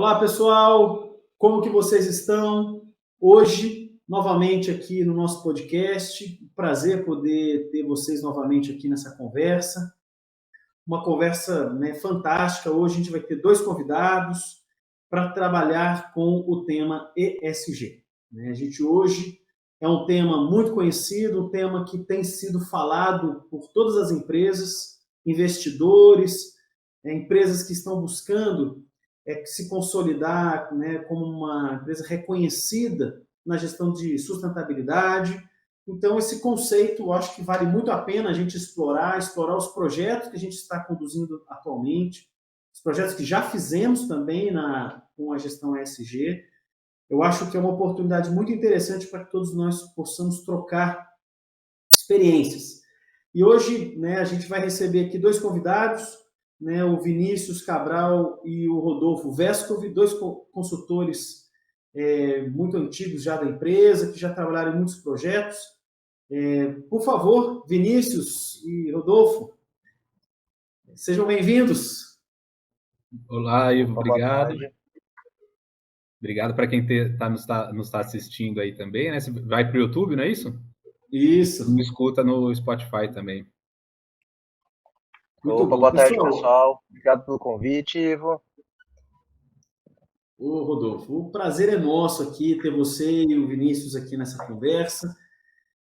Olá, pessoal! Como que vocês estão? Hoje, novamente aqui no nosso podcast. Prazer poder ter vocês novamente aqui nessa conversa. Uma conversa, né, fantástica. Hoje a gente vai ter dois convidados para trabalhar com o tema ESG. A gente hoje é um tema muito conhecido, um tema que tem sido falado por todas as empresas, investidores, empresas que estão buscando se consolidar, né, como uma empresa reconhecida na gestão de sustentabilidade. Então, esse conceito, eu acho que vale muito a pena a gente explorar os projetos que a gente está conduzindo atualmente, os projetos que já fizemos também com a gestão ESG. Eu acho que é uma oportunidade muito interessante para que todos nós possamos trocar experiências. E hoje, né, a gente vai receber aqui dois convidados, né, o Vinícius Cabral e o Rodolfo Vescovi, dois consultores muito antigos já da empresa, que já trabalharam em muitos projetos. Por favor, Vinícius e Rodolfo, sejam bem-vindos. Olá, Ivo, obrigado. Obrigado para quem nos tá assistindo aí também, né? Você vai para o YouTube, não é isso? Isso. Me escuta no Spotify também. Muito bom, boa tarde, pessoal. Obrigado pelo convite, Ivo. Ô, Rodolfo, o prazer é nosso aqui ter você e o Vinícius aqui nessa conversa.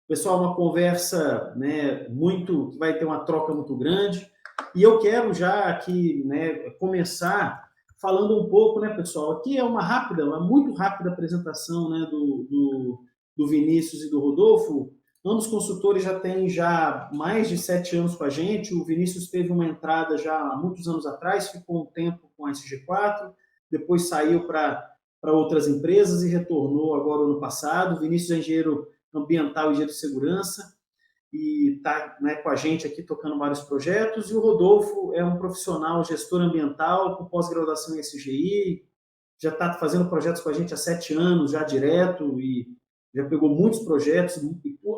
Pessoal, uma conversa, né, que vai ter uma troca muito grande. E eu quero já aqui, né, começar falando um pouco, né, pessoal, aqui é uma muito rápida apresentação, né, do Vinícius e do Rodolfo. Ambos consultores já têm mais de 7 anos com a gente. O Vinícius teve uma entrada já há muitos anos atrás, ficou um tempo com a SG4, depois saiu para outras empresas e retornou agora no ano passado. O Vinícius é engenheiro ambiental e engenheiro de segurança e está, né, com a gente aqui tocando vários projetos. E o Rodolfo é um profissional gestor ambiental com pós-graduação em SGI, já está fazendo projetos com a gente há 7 anos, já direto, e já pegou muitos projetos,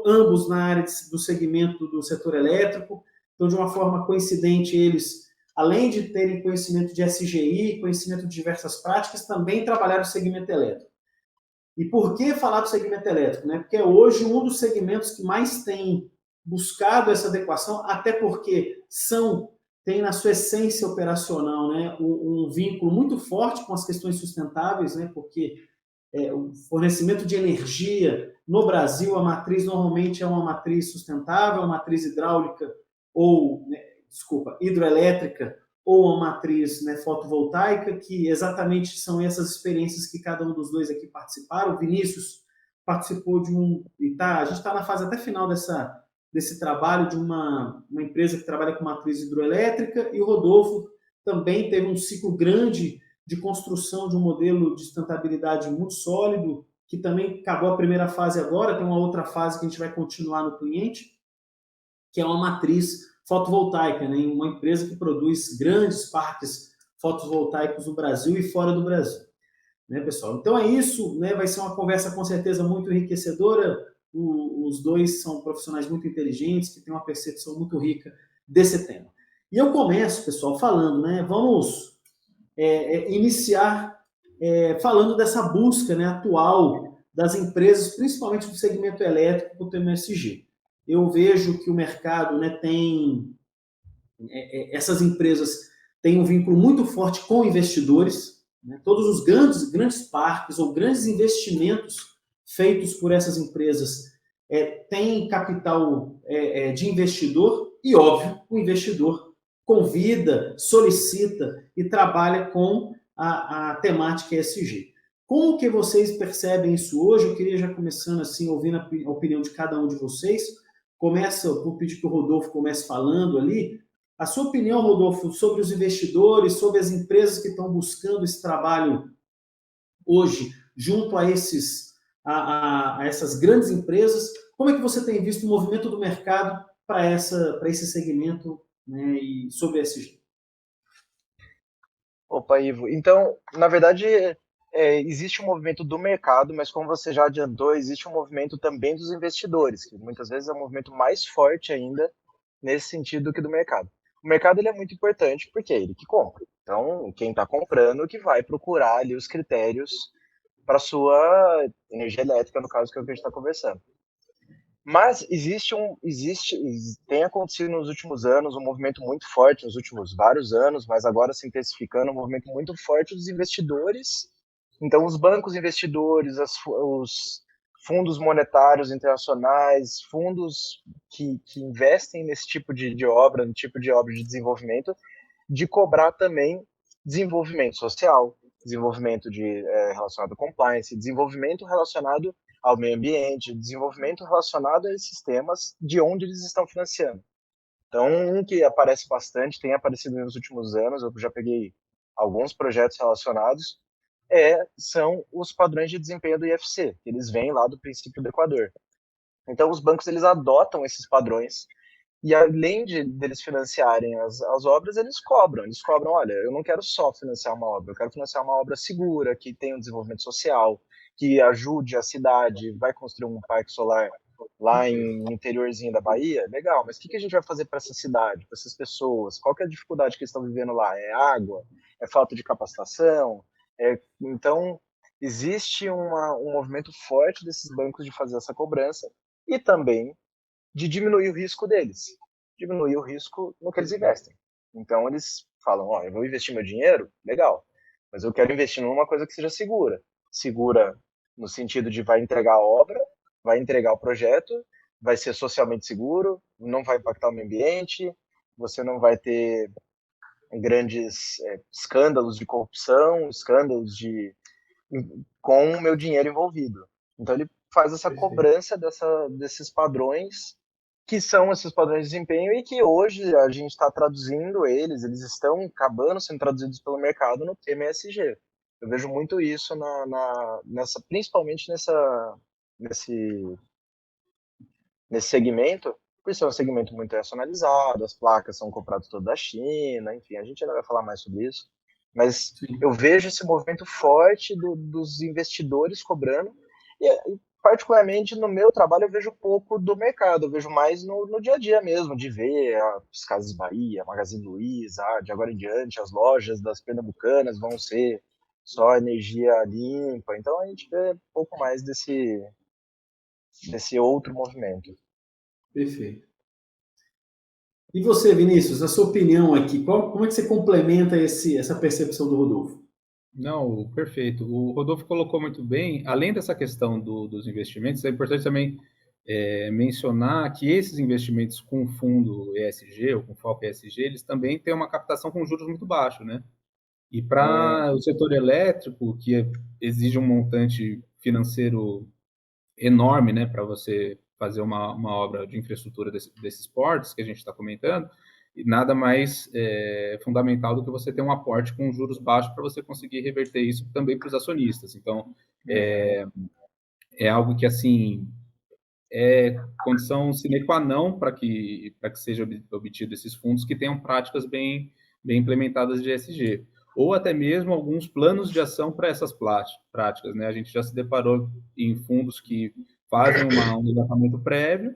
ambos na área do segmento do setor elétrico. Então, de uma forma coincidente, eles, além de terem conhecimento de SGI, conhecimento de diversas práticas, também trabalharam no segmento elétrico. E por que falar do segmento elétrico? Né? Porque é hoje um dos segmentos que mais tem buscado essa adequação, até porque tem na sua essência operacional, né, um vínculo muito forte com as questões sustentáveis, né, porque o fornecimento de energia no Brasil, a matriz normalmente é uma matriz sustentável, uma matriz hidráulica hidroelétrica, ou uma matriz, né, fotovoltaica, que exatamente são essas experiências que cada um dos dois aqui participaram. O Vinícius participou a gente está na fase até final desse trabalho de uma empresa que trabalha com matriz hidroelétrica, e o Rodolfo também teve um ciclo grande de construção de um modelo de sustentabilidade muito sólido, que também acabou a primeira fase agora, tem uma outra fase que a gente vai continuar no cliente, que é uma matriz fotovoltaica, né, uma empresa que produz grandes parques fotovoltaicos no Brasil e fora do Brasil. Né, pessoal? Então é isso, né, vai ser uma conversa com certeza muito enriquecedora. Os dois são profissionais muito inteligentes, que têm uma percepção muito rica desse tema. E eu começo, pessoal, falando, né, vamos iniciar falando dessa busca, né, atual das empresas, principalmente do segmento elétrico, para o tema ESG. Eu vejo que o mercado, né, essas empresas têm um vínculo muito forte com investidores, né? Todos os grandes parques ou grandes investimentos feitos por essas empresas têm capital de investidor e, óbvio, o investidor convida, solicita e trabalha com a temática ESG. Como que vocês percebem isso hoje? Eu queria já começando assim, ouvindo a opinião de cada um de vocês. Vou pedir que o Rodolfo comece falando ali. A sua opinião, Rodolfo, sobre os investidores, sobre as empresas que estão buscando esse trabalho hoje, junto a essas grandes empresas, como é que você tem visto o movimento do mercado para esse segmento, né, e sobre ESG? Opa, Ivo. Então, na verdade, existe um movimento do mercado, mas como você já adiantou, existe um movimento também dos investidores, que muitas vezes é um movimento mais forte ainda nesse sentido do que do mercado. O mercado ele é muito importante porque é ele que compra. Então, quem está comprando que vai procurar ali os critérios para sua energia elétrica, no caso que é o que a gente está conversando. Mas tem acontecido nos últimos anos um movimento muito forte, nos últimos vários anos, mas agora se intensificando, um movimento muito forte dos investidores. Então, os bancos investidores, os fundos monetários internacionais, fundos que investem nesse tipo de obra, no tipo de obra de desenvolvimento, de cobrar também desenvolvimento social, desenvolvimento relacionado a compliance, desenvolvimento relacionado ao meio ambiente, desenvolvimento relacionado a esses temas de onde eles estão financiando. Então, um que aparece bastante, tem aparecido nos últimos anos, eu já peguei alguns projetos relacionados, são os padrões de desempenho do IFC, que eles vêm lá do princípio do Equador. Então, os bancos eles adotam esses padrões e além deles financiarem as obras, eles cobram, olha, eu não quero só financiar uma obra, eu quero financiar uma obra segura, que tenha um desenvolvimento social, que ajude a cidade, vai construir um parque solar lá no interiorzinho da Bahia, legal, mas o que a gente vai fazer para essa cidade, para essas pessoas? Qual que é a dificuldade que eles estão vivendo lá? É água? É falta de capacitação? Então, existe um movimento forte desses bancos de fazer essa cobrança e também de diminuir o risco deles, diminuir o risco no que eles investem. Então, eles falam, eu vou investir meu dinheiro, legal, mas eu quero investir numa coisa que seja segura. Segura no sentido de vai entregar a obra, vai entregar o projeto, vai ser socialmente seguro, não vai impactar o meio ambiente, você não vai ter grandes escândalos de corrupção, escândalos com o meu dinheiro envolvido. Então, ele faz essa cobrança desses padrões que são esses padrões de desempenho e que hoje a gente está traduzindo eles estão acabando sendo traduzidos pelo mercado no tema ESG. Eu vejo muito isso principalmente nesse segmento, por ser um segmento muito internacionalizado, as placas são compradas todas da China, enfim, a gente ainda vai falar mais sobre isso, mas Sim. Eu vejo esse movimento forte dos investidores cobrando, e particularmente no meu trabalho eu vejo pouco do mercado, eu vejo mais no dia a dia mesmo, de ver as Casas Bahia, Magazine Luiza, de agora em diante as lojas das pernambucanas vão ser só energia limpa, então a gente vê um pouco mais desse outro movimento. Perfeito. E você, Vinícius, a sua opinião aqui, como é que você complementa essa percepção do Rodolfo? Não, perfeito. O Rodolfo colocou muito bem, além dessa questão dos investimentos, é importante também mencionar que esses investimentos com fundo ESG ou com foco ESG, eles também têm uma captação com juros muito baixos, né? E para o setor elétrico, que exige um montante financeiro enorme, né, para você fazer uma obra de infraestrutura desses portos que a gente está comentando, e nada mais fundamental do que você ter um aporte com juros baixos para você conseguir reverter isso também para os acionistas. Então, é algo que, assim, é condição sine qua non para que seja obtido esses fundos que tenham práticas bem implementadas de ESG, ou até mesmo alguns planos de ação para essas práticas, né? A gente já se deparou em fundos que fazem um levantamento prévio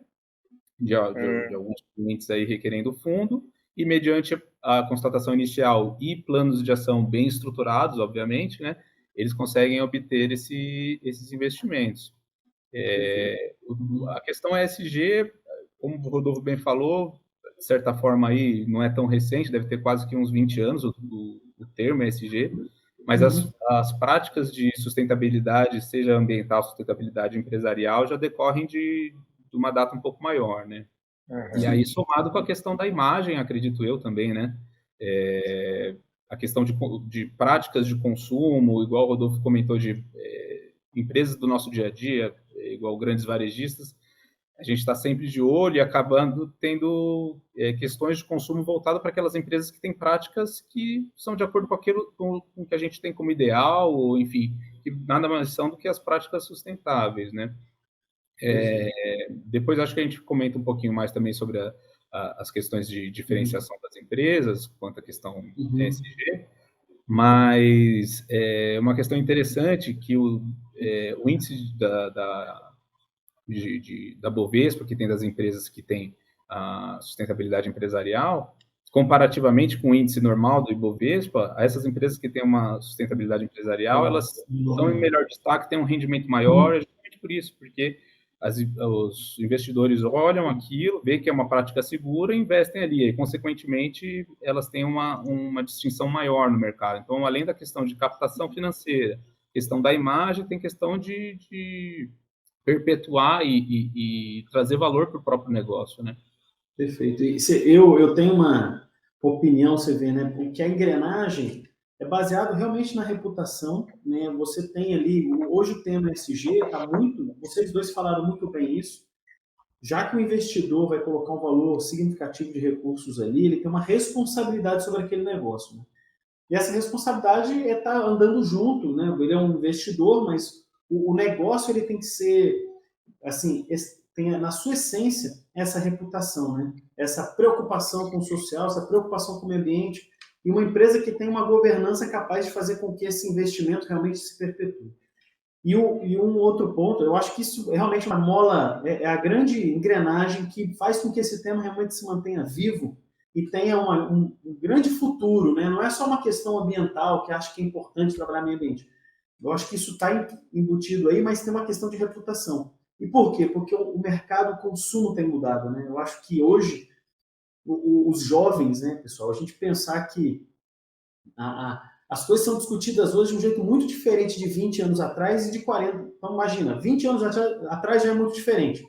de alguns clientes aí requerendo fundo, e mediante a constatação inicial e planos de ação bem estruturados, obviamente, né, eles conseguem obter esses investimentos. A questão ESG, como o Rodolfo bem falou, de certa forma aí não é tão recente, deve ter quase que uns 20 anos o termo ESG, mas as práticas de sustentabilidade, seja ambiental, sustentabilidade empresarial, já decorrem de uma data um pouco maior, né? E aí, somado com a questão da imagem, acredito eu também, né? A questão de práticas de consumo, igual o Rodolfo comentou, de empresas do nosso dia a dia, igual grandes varejistas, a gente está sempre de olho e acabando tendo questões de consumo voltado para aquelas empresas que têm práticas que são de acordo com aquilo com que a gente tem como ideal, ou enfim, que nada mais são do que as práticas sustentáveis, né? Depois acho que a gente comenta um pouquinho mais também sobre as questões de diferenciação das empresas, quanto à questão ESG, mas uma questão interessante que o índice da Bovespa, que tem das empresas que têm a sustentabilidade empresarial, comparativamente com o índice normal do Ibovespa, essas empresas que têm uma sustentabilidade empresarial, elas estão em melhor destaque, têm um rendimento maior, justamente por isso, porque os investidores olham aquilo, veem que é uma prática segura e investem ali, e, consequentemente, elas têm uma distinção maior no mercado. Então, além da questão de captação financeira, questão da imagem, tem questão de perpetuar e trazer valor para o próprio negócio, né? Perfeito. E eu tenho uma opinião, você vê, né? Porque a engrenagem é baseado realmente na reputação, né? Você tem ali, hoje o tema SG está muito, vocês dois falaram muito bem isso, já que o investidor vai colocar um valor significativo de recursos ali, ele tem uma responsabilidade sobre aquele negócio, né? E essa responsabilidade é estar andando junto, né? Ele é um investidor, mas o negócio ele tem que ser, assim, tem na sua essência essa reputação, né? Essa preocupação com o social, essa preocupação com o meio ambiente, e uma empresa que tem uma governança capaz de fazer com que esse investimento realmente se perpetue. E um outro ponto, eu acho que isso é realmente uma mola, é a grande engrenagem que faz com que esse tema realmente se mantenha vivo e tenha um grande futuro, né? Não é só uma questão ambiental, que acho que é importante trabalhar meio ambiente. Eu acho que isso está embutido aí, mas tem uma questão de reputação. E por quê? Porque o mercado, o consumo tem mudado, né? Eu acho que hoje, os jovens, né, pessoal, a gente pensar que as coisas são discutidas hoje de um jeito muito diferente de 20 anos atrás e de 40. Então, imagina, 20 anos atrás já é muito diferente.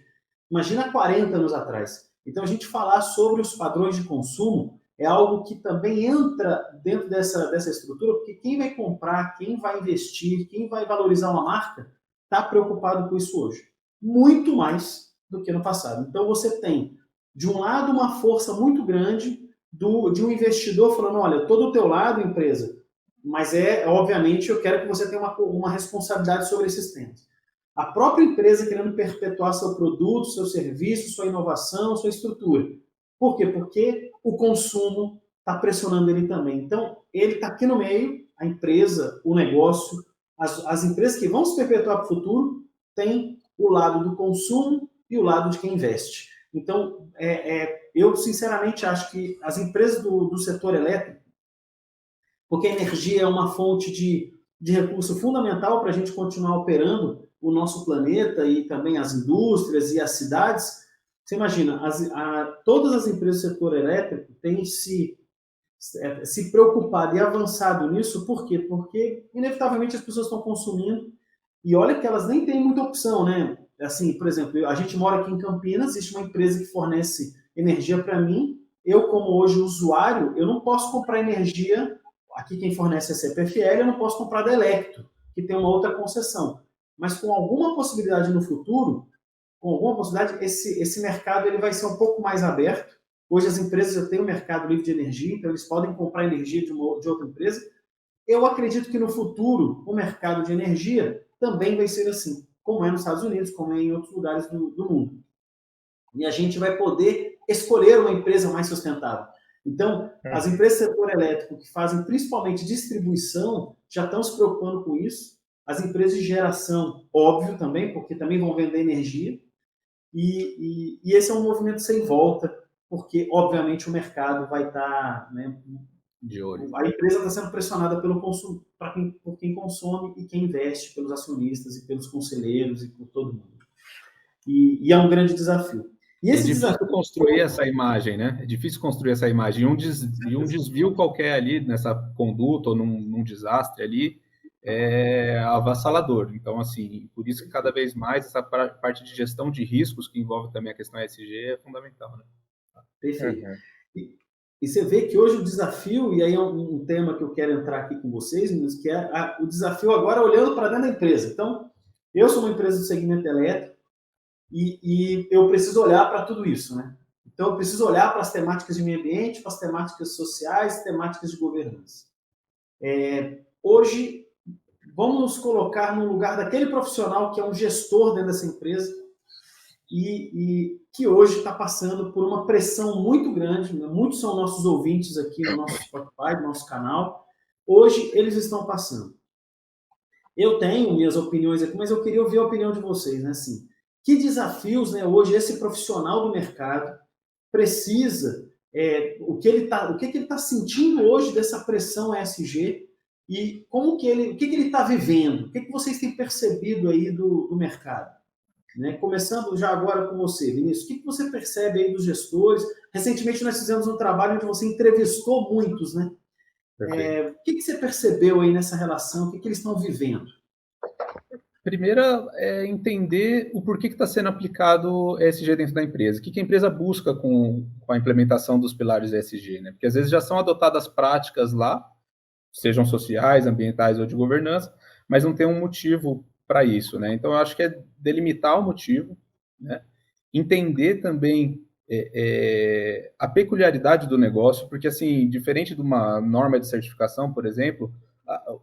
Imagina 40 anos atrás. Então, a gente falar sobre os padrões de consumo é algo que também entra dentro dessa estrutura, porque quem vai comprar, quem vai investir, quem vai valorizar uma marca, está preocupado com isso hoje. Muito mais do que no passado. Então, você tem, de um lado, uma força muito grande de um investidor falando, olha, eu estou do teu lado, empresa, mas obviamente, eu quero que você tenha uma responsabilidade sobre esses temas. A própria empresa querendo perpetuar seu produto, seu serviço, sua inovação, sua estrutura. Por quê? Porque o consumo está pressionando ele também. Então, ele está aqui no meio, a empresa, o negócio, as empresas que vão se perpetuar para o futuro, têm o lado do consumo e o lado de quem investe. Então, eu sinceramente acho que as empresas do setor elétrico, porque a energia é uma fonte de recurso fundamental para a gente continuar operando o nosso planeta e também as indústrias e as cidades. Você imagina, todas as empresas do setor elétrico têm se preocupado e avançado nisso, por quê? Porque, inevitavelmente, as pessoas estão consumindo, e olha que elas nem têm muita opção, né? Assim, por exemplo, a gente mora aqui em Campinas, existe uma empresa que fornece energia para mim, eu, como hoje usuário, eu não posso comprar energia, aqui quem fornece é a CPFL, eu não posso comprar da Electro, que tem uma outra concessão. Mas com alguma possibilidade no futuro, esse mercado ele vai ser um pouco mais aberto. Hoje as empresas já têm um mercado livre de energia, então eles podem comprar energia de outra empresa. Eu acredito que no futuro o mercado de energia também vai ser assim, como é nos Estados Unidos, como é em outros lugares do mundo. E a gente vai poder escolher uma empresa mais sustentável. Então, as empresas do setor elétrico que fazem principalmente distribuição já estão se preocupando com isso. As empresas de geração, óbvio também, porque também vão vender energia. E esse é um movimento sem volta, porque, obviamente, o mercado vai estar, né, de olho. A empresa está sendo pressionada pelo consumo, por quem consome e quem investe, pelos acionistas e pelos conselheiros e por todo mundo. E é um grande desafio. E esse difícil construir essa imagem, né? É difícil construir essa imagem. E um desvio qualquer ali nessa conduta ou num desastre ali é avassalador. Então, assim, por isso que cada vez mais essa parte de gestão de riscos, que envolve também a questão ESG, é fundamental, né? Perfeito. E você vê que hoje o desafio, e aí é um tema que eu quero entrar aqui com vocês, meninos, que é o desafio agora olhando para dentro da empresa. Então, eu sou uma empresa do segmento elétrico e eu preciso olhar para tudo isso, né? Então, eu preciso olhar para as temáticas de meio ambiente, para as temáticas sociais, temáticas de governança. Hoje, vamos nos colocar no lugar daquele profissional que é um gestor dentro dessa empresa e que hoje está passando por uma pressão muito grande, né? Muitos são nossos ouvintes aqui no nosso Spotify, no nosso canal. Hoje, eles estão passando. Eu tenho minhas opiniões aqui, mas eu queria ouvir a opinião de vocês, né? Assim, que desafios, né, hoje esse profissional do mercado precisa o que ele está sentindo hoje dessa pressão ESG e como que o que ele está vivendo, o que vocês têm percebido aí do mercado. Né? Começando já agora com você, Vinícius, o que você percebe aí dos gestores? Recentemente nós fizemos um trabalho onde você entrevistou muitos, né? O que você percebeu aí nessa relação? O que eles estão vivendo? Primeiro é entender o porquê que está sendo aplicado ESG dentro da empresa. O que a empresa busca com a implementação dos pilares ESG, né? Porque às vezes já são adotadas práticas lá, sejam sociais, ambientais ou de governança, mas não tem um motivo para isso, né? Então, eu acho que é delimitar o motivo, né? Entender também a peculiaridade do negócio, porque, assim, diferente de uma norma de certificação, por exemplo,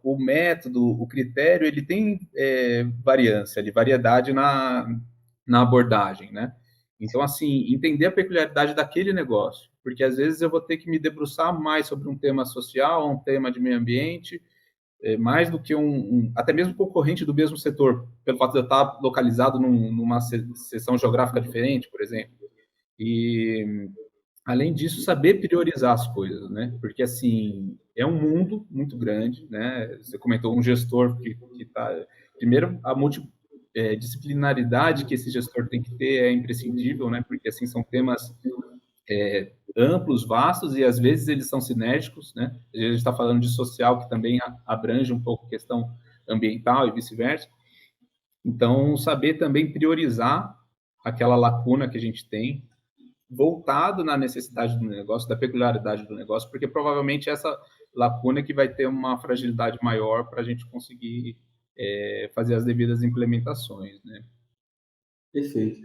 o método, o critério, ele tem variância, variedade na abordagem, né? Então, assim, entender a peculiaridade daquele negócio, porque às vezes eu vou ter que me debruçar mais sobre um tema social, um tema de meio ambiente, mais do que até mesmo concorrente do mesmo setor, pelo fato de eu estar localizado numa seção geográfica diferente, por exemplo. E, além disso, saber priorizar as coisas, né? Porque, assim, é um mundo muito grande, né? Você comentou um gestor que está... Primeiro, a multidisciplinaridade que esse gestor tem que ter é imprescindível, né? Porque, assim, são temas amplos, vastos, e às vezes eles são sinérgicos, né? A gente está falando de social, que também abrange um pouco a questão ambiental e vice-versa. Então, saber também priorizar aquela lacuna que a gente tem, voltado na necessidade do negócio, da peculiaridade do negócio, porque provavelmente essa lacuna é que vai ter uma fragilidade maior para a gente conseguir fazer as devidas implementações, né? Perfeito.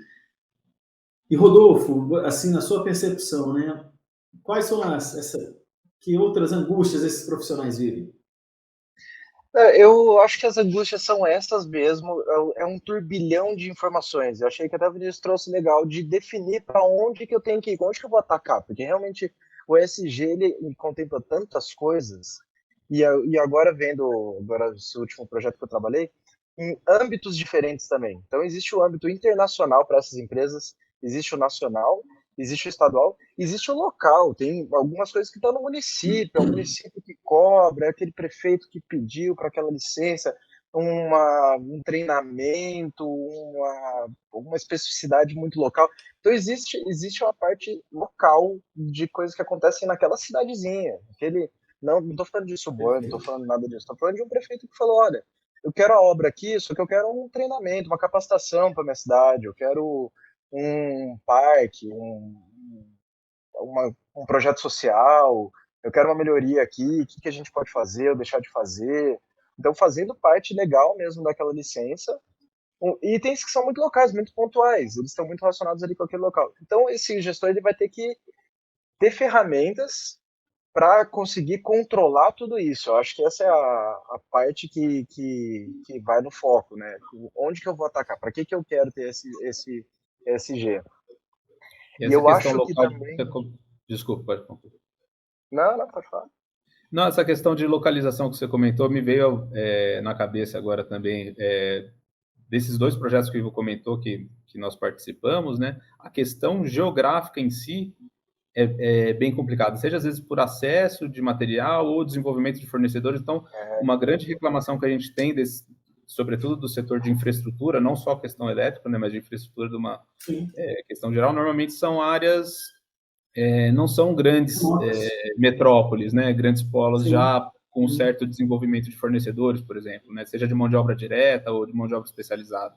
E, Rodolfo, assim, na sua percepção, né, quais são que outras angústias esses profissionais vivem? Eu acho que as angústias são essas mesmo, é um turbilhão de informações. Eu achei que até o Vinícius trouxe legal de definir para onde que eu tenho que ir, onde que eu vou atacar, porque realmente o ESG ele contempla tantas coisas, e agora vendo esse último projeto que eu trabalhei, em âmbitos diferentes também. Então existe o âmbito internacional para essas empresas, existe o nacional, existe o estadual, existe o local, tem algumas coisas que estão no município, é o município que cobra, é aquele prefeito que pediu para aquela licença, um treinamento, uma especificidade muito local. Então existe uma parte local de coisas que acontecem naquela cidadezinha, não estou falando de suborno, não estou falando nada disso, estou falando de um prefeito que falou, olha, eu quero a obra aqui, só que eu quero um treinamento, uma capacitação para minha cidade, eu quero um parque, um projeto social, eu quero uma melhoria aqui, o que a gente pode fazer ou deixar de fazer. Então, fazendo parte legal mesmo daquela licença, itens que são muito locais, muito pontuais, eles estão muito relacionados ali com aquele local. Então, esse gestor ele vai ter que ter ferramentas para conseguir controlar tudo isso. Eu acho que essa é a parte que vai no foco, né? Onde que eu vou atacar? Para que eu quero ter esse ESG? E E essa eu questão acho que local... também... Desculpa, pode concluir. Não, pode falar. Não, essa questão de localização que você comentou me veio na cabeça agora também, desses dois projetos que o Ivo comentou que nós participamos, né? A questão geográfica em si é bem complicada, seja às vezes por acesso de material ou desenvolvimento de fornecedores. Então, uma grande reclamação que a gente tem, sobretudo do setor de infraestrutura, não só a questão elétrica, né, mas de infraestrutura de uma questão geral, normalmente são áreas, não são grandes metrópoles, né, grandes polos já com um certo desenvolvimento de fornecedores, por exemplo, né, seja de mão de obra direta ou de mão de obra especializada.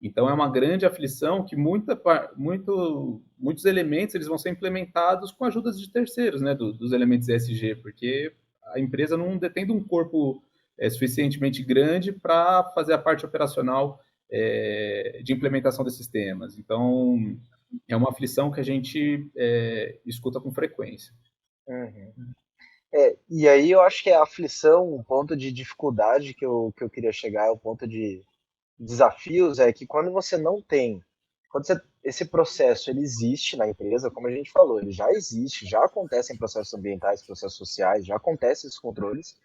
Então, é uma grande aflição que muitos elementos eles vão ser implementados com ajudas de terceiros, né, dos elementos ESG, porque a empresa não detém um corpo suficientemente grande para fazer a parte operacional de implementação desses temas. Então, é uma aflição que a gente escuta com frequência. Uhum. E aí eu acho que a aflição, o ponto de dificuldade que eu queria chegar, o ponto de desafios é que quando você não tem, esse processo ele existe na empresa, como a gente falou, ele já existe, já acontecem processos ambientais, processos sociais, já acontecem esses controles,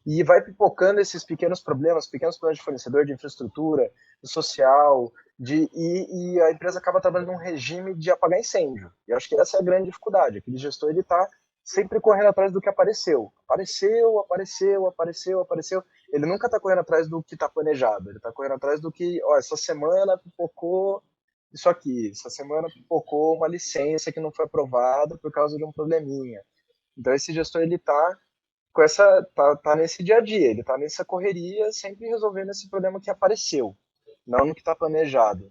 E vai pipocando esses pequenos problemas de fornecedor, de infraestrutura, de social, e a empresa acaba trabalhando num regime de apagar incêndio. E acho que essa é a grande dificuldade. Aquele gestor ele está sempre correndo atrás do que apareceu. Apareceu. Ele nunca está correndo atrás do que está planejado. Ele está correndo atrás do que, ó, essa semana pipocou isso aqui. Essa semana pipocou uma licença que não foi aprovada por causa de um probleminha. Então esse gestor ele está com tá nesse dia a dia, ele tá nessa correria, sempre resolvendo esse problema que apareceu, não no que está planejado.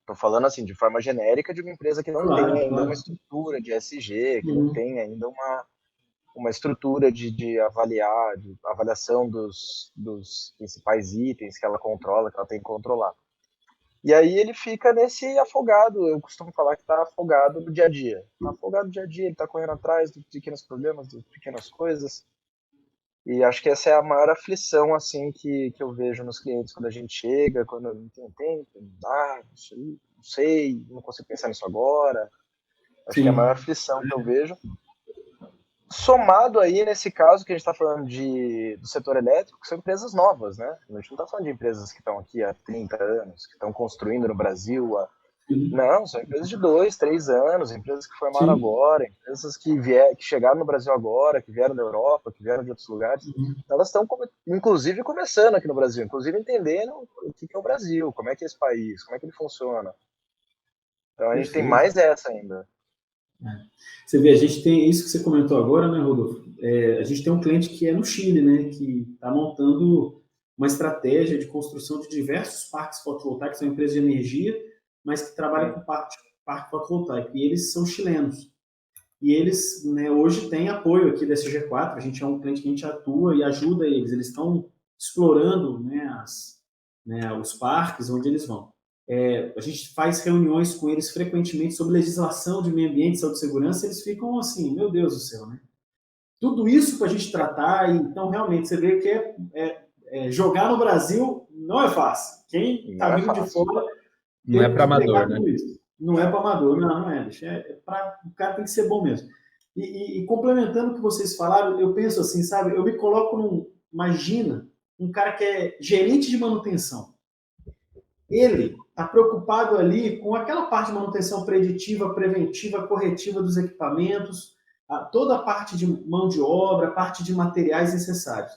Tô falando assim de forma genérica de uma empresa que não tem ainda uma estrutura de ESG, que não tem ainda uma estrutura de avaliação dos principais itens que ela controla, que ela tem que controlar. E aí ele fica nesse afogado, eu costumo falar que está afogado no dia a dia. Está afogado no dia a dia, ele está correndo atrás dos pequenos problemas, das pequenas coisas. E acho que essa é a maior aflição assim que eu vejo nos clientes quando a gente chega, quando eu não tenho tempo, não sei, não consigo pensar nisso agora. Acho que é a maior aflição que eu vejo. Somado aí, nesse caso que a gente está falando do setor elétrico, que são empresas novas, né? A gente não está falando de empresas que estão aqui há 30 anos, que estão construindo no Brasil. Não, são empresas de 2, 3 anos, empresas que formaram agora, empresas que chegaram no Brasil agora, que vieram da Europa, que vieram de outros lugares. Então, elas estão, inclusive, começando aqui no Brasil, inclusive entendendo o que é o Brasil, como é que é esse país, como é que ele funciona. Então, a gente tem mais essa ainda. Você vê, a gente tem isso que você comentou agora, né, Rodolfo? A gente tem um cliente que é no Chile, né, que está montando uma estratégia de construção de diversos parques fotovoltaicos, são empresas de energia, mas que trabalham com parque fotovoltaico. E eles são chilenos. E eles, né, hoje têm apoio aqui da SG4, a gente é um cliente que a gente atua e ajuda eles. Eles estão explorando, né, os parques onde eles vão. A gente faz reuniões com eles frequentemente sobre legislação de meio ambiente, saúde e segurança, eles ficam assim, meu Deus do céu, né? Tudo isso para a gente tratar, então realmente você vê que jogar no Brasil não é fácil. Quem está vindo de fora... Não é para amador, né? Não é para amador, não é, bicho. O cara tem que ser bom mesmo. E complementando o que vocês falaram, eu penso assim, sabe? Eu me coloco imagina, um cara que é gerente de manutenção. Ele está preocupado ali com aquela parte de manutenção preditiva, preventiva, corretiva dos equipamentos, toda a parte de mão de obra, a parte de materiais necessários.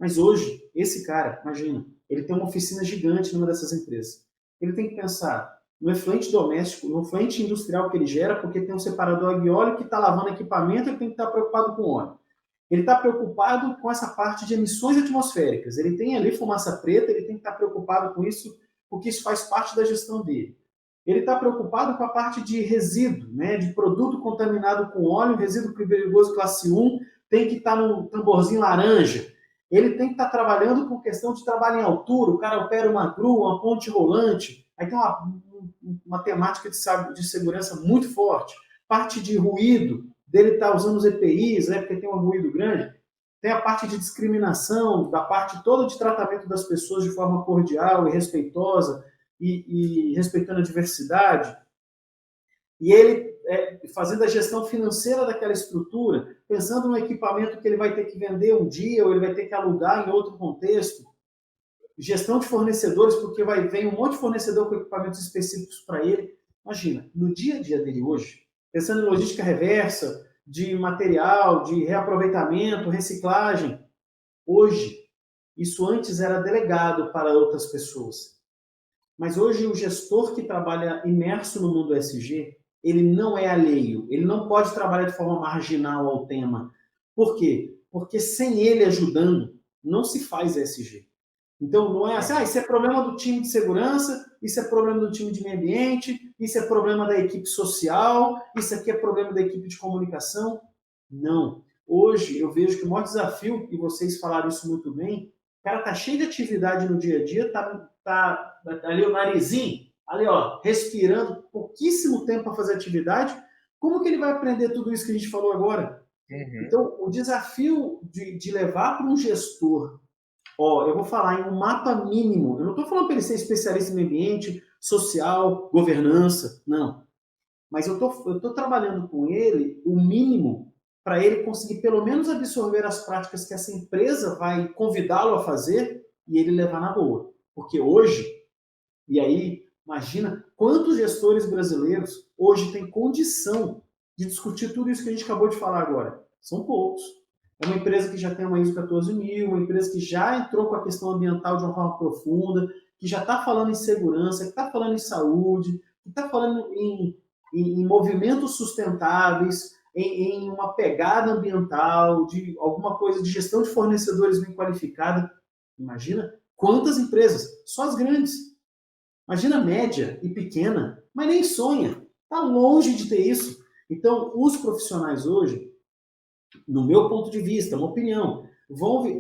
Mas hoje, esse cara, imagina, ele tem uma oficina gigante numa dessas empresas. Ele tem que pensar no efluente doméstico, no efluente industrial que ele gera, porque tem um separador agrióleo que está lavando equipamento e tem que estar preocupado com óleo. Ele está preocupado com essa parte de emissões atmosféricas. Ele tem ali fumaça preta, ele tem que estar preocupado com isso, porque isso faz parte da gestão dele. Ele está preocupado com a parte de resíduo, né, de produto contaminado com óleo, resíduo perigoso classe 1, tem que estar no tamborzinho laranja. Ele tem que estar trabalhando com questão de trabalho em altura, o cara opera uma grua, uma ponte rolante, aí tem uma temática de segurança muito forte. Parte de ruído, dele estar usando os EPIs, né, porque tem um ruído grande. Tem a parte de discriminação, da parte toda de tratamento das pessoas de forma cordial e respeitosa, e respeitando a diversidade. E ele fazendo a gestão financeira daquela estrutura, pensando no equipamento que ele vai ter que vender um dia, ou ele vai ter que alugar em outro contexto. Gestão de fornecedores, porque vem um monte de fornecedor com equipamentos específicos para ele. Imagina, no dia a dia dele hoje, pensando em logística reversa, de material, de reaproveitamento, reciclagem. Hoje, isso antes era delegado para outras pessoas. Mas hoje o gestor que trabalha imerso no mundo ESG, ele não é alheio, ele não pode trabalhar de forma marginal ao tema. Por quê? Porque sem ele ajudando, não se faz ESG. Então, não é assim, isso é problema do time de segurança, isso é problema do time de meio ambiente, isso é problema da equipe social, isso aqui é problema da equipe de comunicação. Não. Hoje, eu vejo que o maior desafio, e vocês falaram isso muito bem, o cara tá cheio de atividade no dia a dia, tá ali o narizinho, ali, ó, respirando pouquíssimo tempo para fazer atividade. Como que ele vai aprender tudo isso que a gente falou agora? Então, o desafio de levar para um gestor, eu vou falar em um mapa mínimo. Eu não estou falando para ele ser especialista em meio ambiente, social, governança, não. Mas eu tô trabalhando com ele o mínimo para ele conseguir pelo menos absorver as práticas que essa empresa vai convidá-lo a fazer e ele levar na boa. Porque hoje, e aí, imagina quantos gestores brasileiros hoje têm condição de discutir tudo isso que a gente acabou de falar agora. São poucos. É uma empresa que já tem uma ISO 14000, uma empresa que já entrou com a questão ambiental de uma forma profunda, que já está falando em segurança, que está falando em saúde, que está falando em movimentos sustentáveis, em uma pegada ambiental, de alguma coisa de gestão de fornecedores bem qualificada. Imagina quantas empresas, só as grandes. Imagina média e pequena, mas nem sonha. Está longe de ter isso. Então, os profissionais hoje, no meu ponto de vista, uma opinião,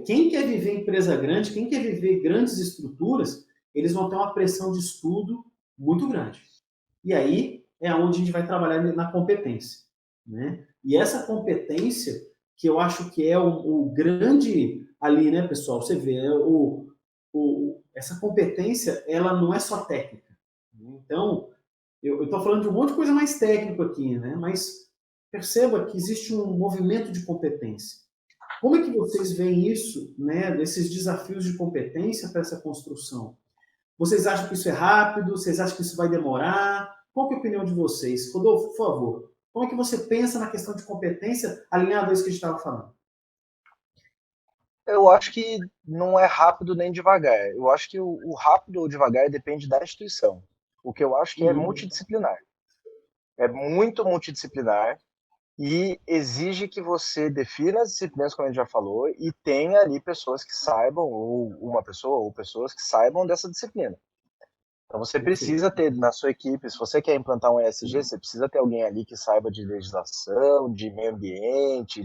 quem quer viver em empresa grande, quem quer viver grandes estruturas, eles vão ter uma pressão de estudo muito grande. E aí é onde a gente vai trabalhar na competência, né? E essa competência, que eu acho que é o grande ali, né, pessoal? Você vê, essa competência, ela não é só técnica. Então, eu estou falando de um monte de coisa mais técnico aqui, né? Mas perceba que existe um movimento de competência. Como é que vocês veem isso, né, desses desafios de competência para essa construção? Vocês acham que isso é rápido? Vocês acham que isso vai demorar? Qual que é a opinião de vocês? Rodolfo, por favor, como é que você pensa na questão de competência alinhado a isso que a gente estava falando? Eu acho que não é rápido nem devagar. Eu acho que o rápido ou devagar depende da instituição. O que eu acho que é multidisciplinar. É muito multidisciplinar e exige que você defina as disciplinas, como a gente já falou, e tenha ali pessoas que saibam, ou uma pessoa, ou pessoas que saibam dessa disciplina. Então você precisa ter na sua equipe, se você quer implantar um ESG, você precisa ter alguém ali que saiba de legislação, de meio ambiente,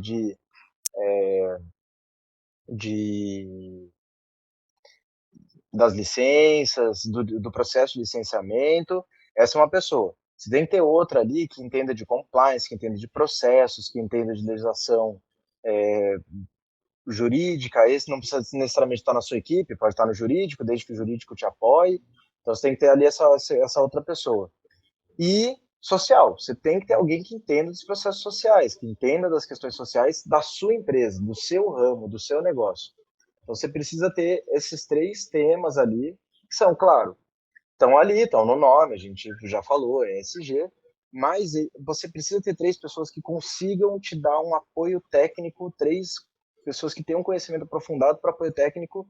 das licenças, do processo de licenciamento. Essa é uma pessoa. Você tem que ter outra ali que entenda de compliance, que entenda de processos, que entenda de legislação jurídica. Esse não precisa necessariamente estar na sua equipe, pode estar no jurídico, desde que o jurídico te apoie. Então você tem que ter ali essa outra pessoa. E social, você tem que ter alguém que entenda dos processos sociais, que entenda das questões sociais da sua empresa, do seu ramo, do seu negócio. Então você precisa ter esses 3 temas ali, que são, claro, estão ali, estão no nome, a gente já falou, ESG, mas você precisa ter 3 pessoas que consigam te dar um apoio técnico, 3 pessoas que tenham conhecimento aprofundado para apoio técnico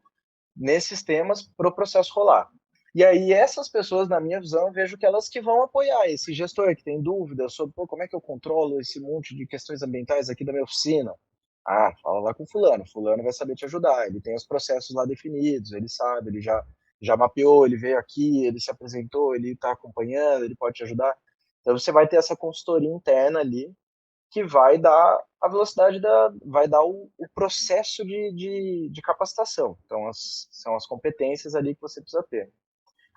nesses temas para o processo rolar. E aí essas pessoas, na minha visão, eu vejo que elas que vão apoiar esse gestor que tem dúvida sobre como é que eu controlo esse monte de questões ambientais aqui da minha oficina. Ah, fala lá com fulano vai saber te ajudar, ele tem os processos lá definidos, ele sabe, ele já mapeou, ele veio aqui, ele se apresentou, ele está acompanhando, ele pode te ajudar. Então você vai ter essa consultoria interna ali, que vai dar a velocidade, vai dar o processo de capacitação. Então são as competências ali que você precisa ter.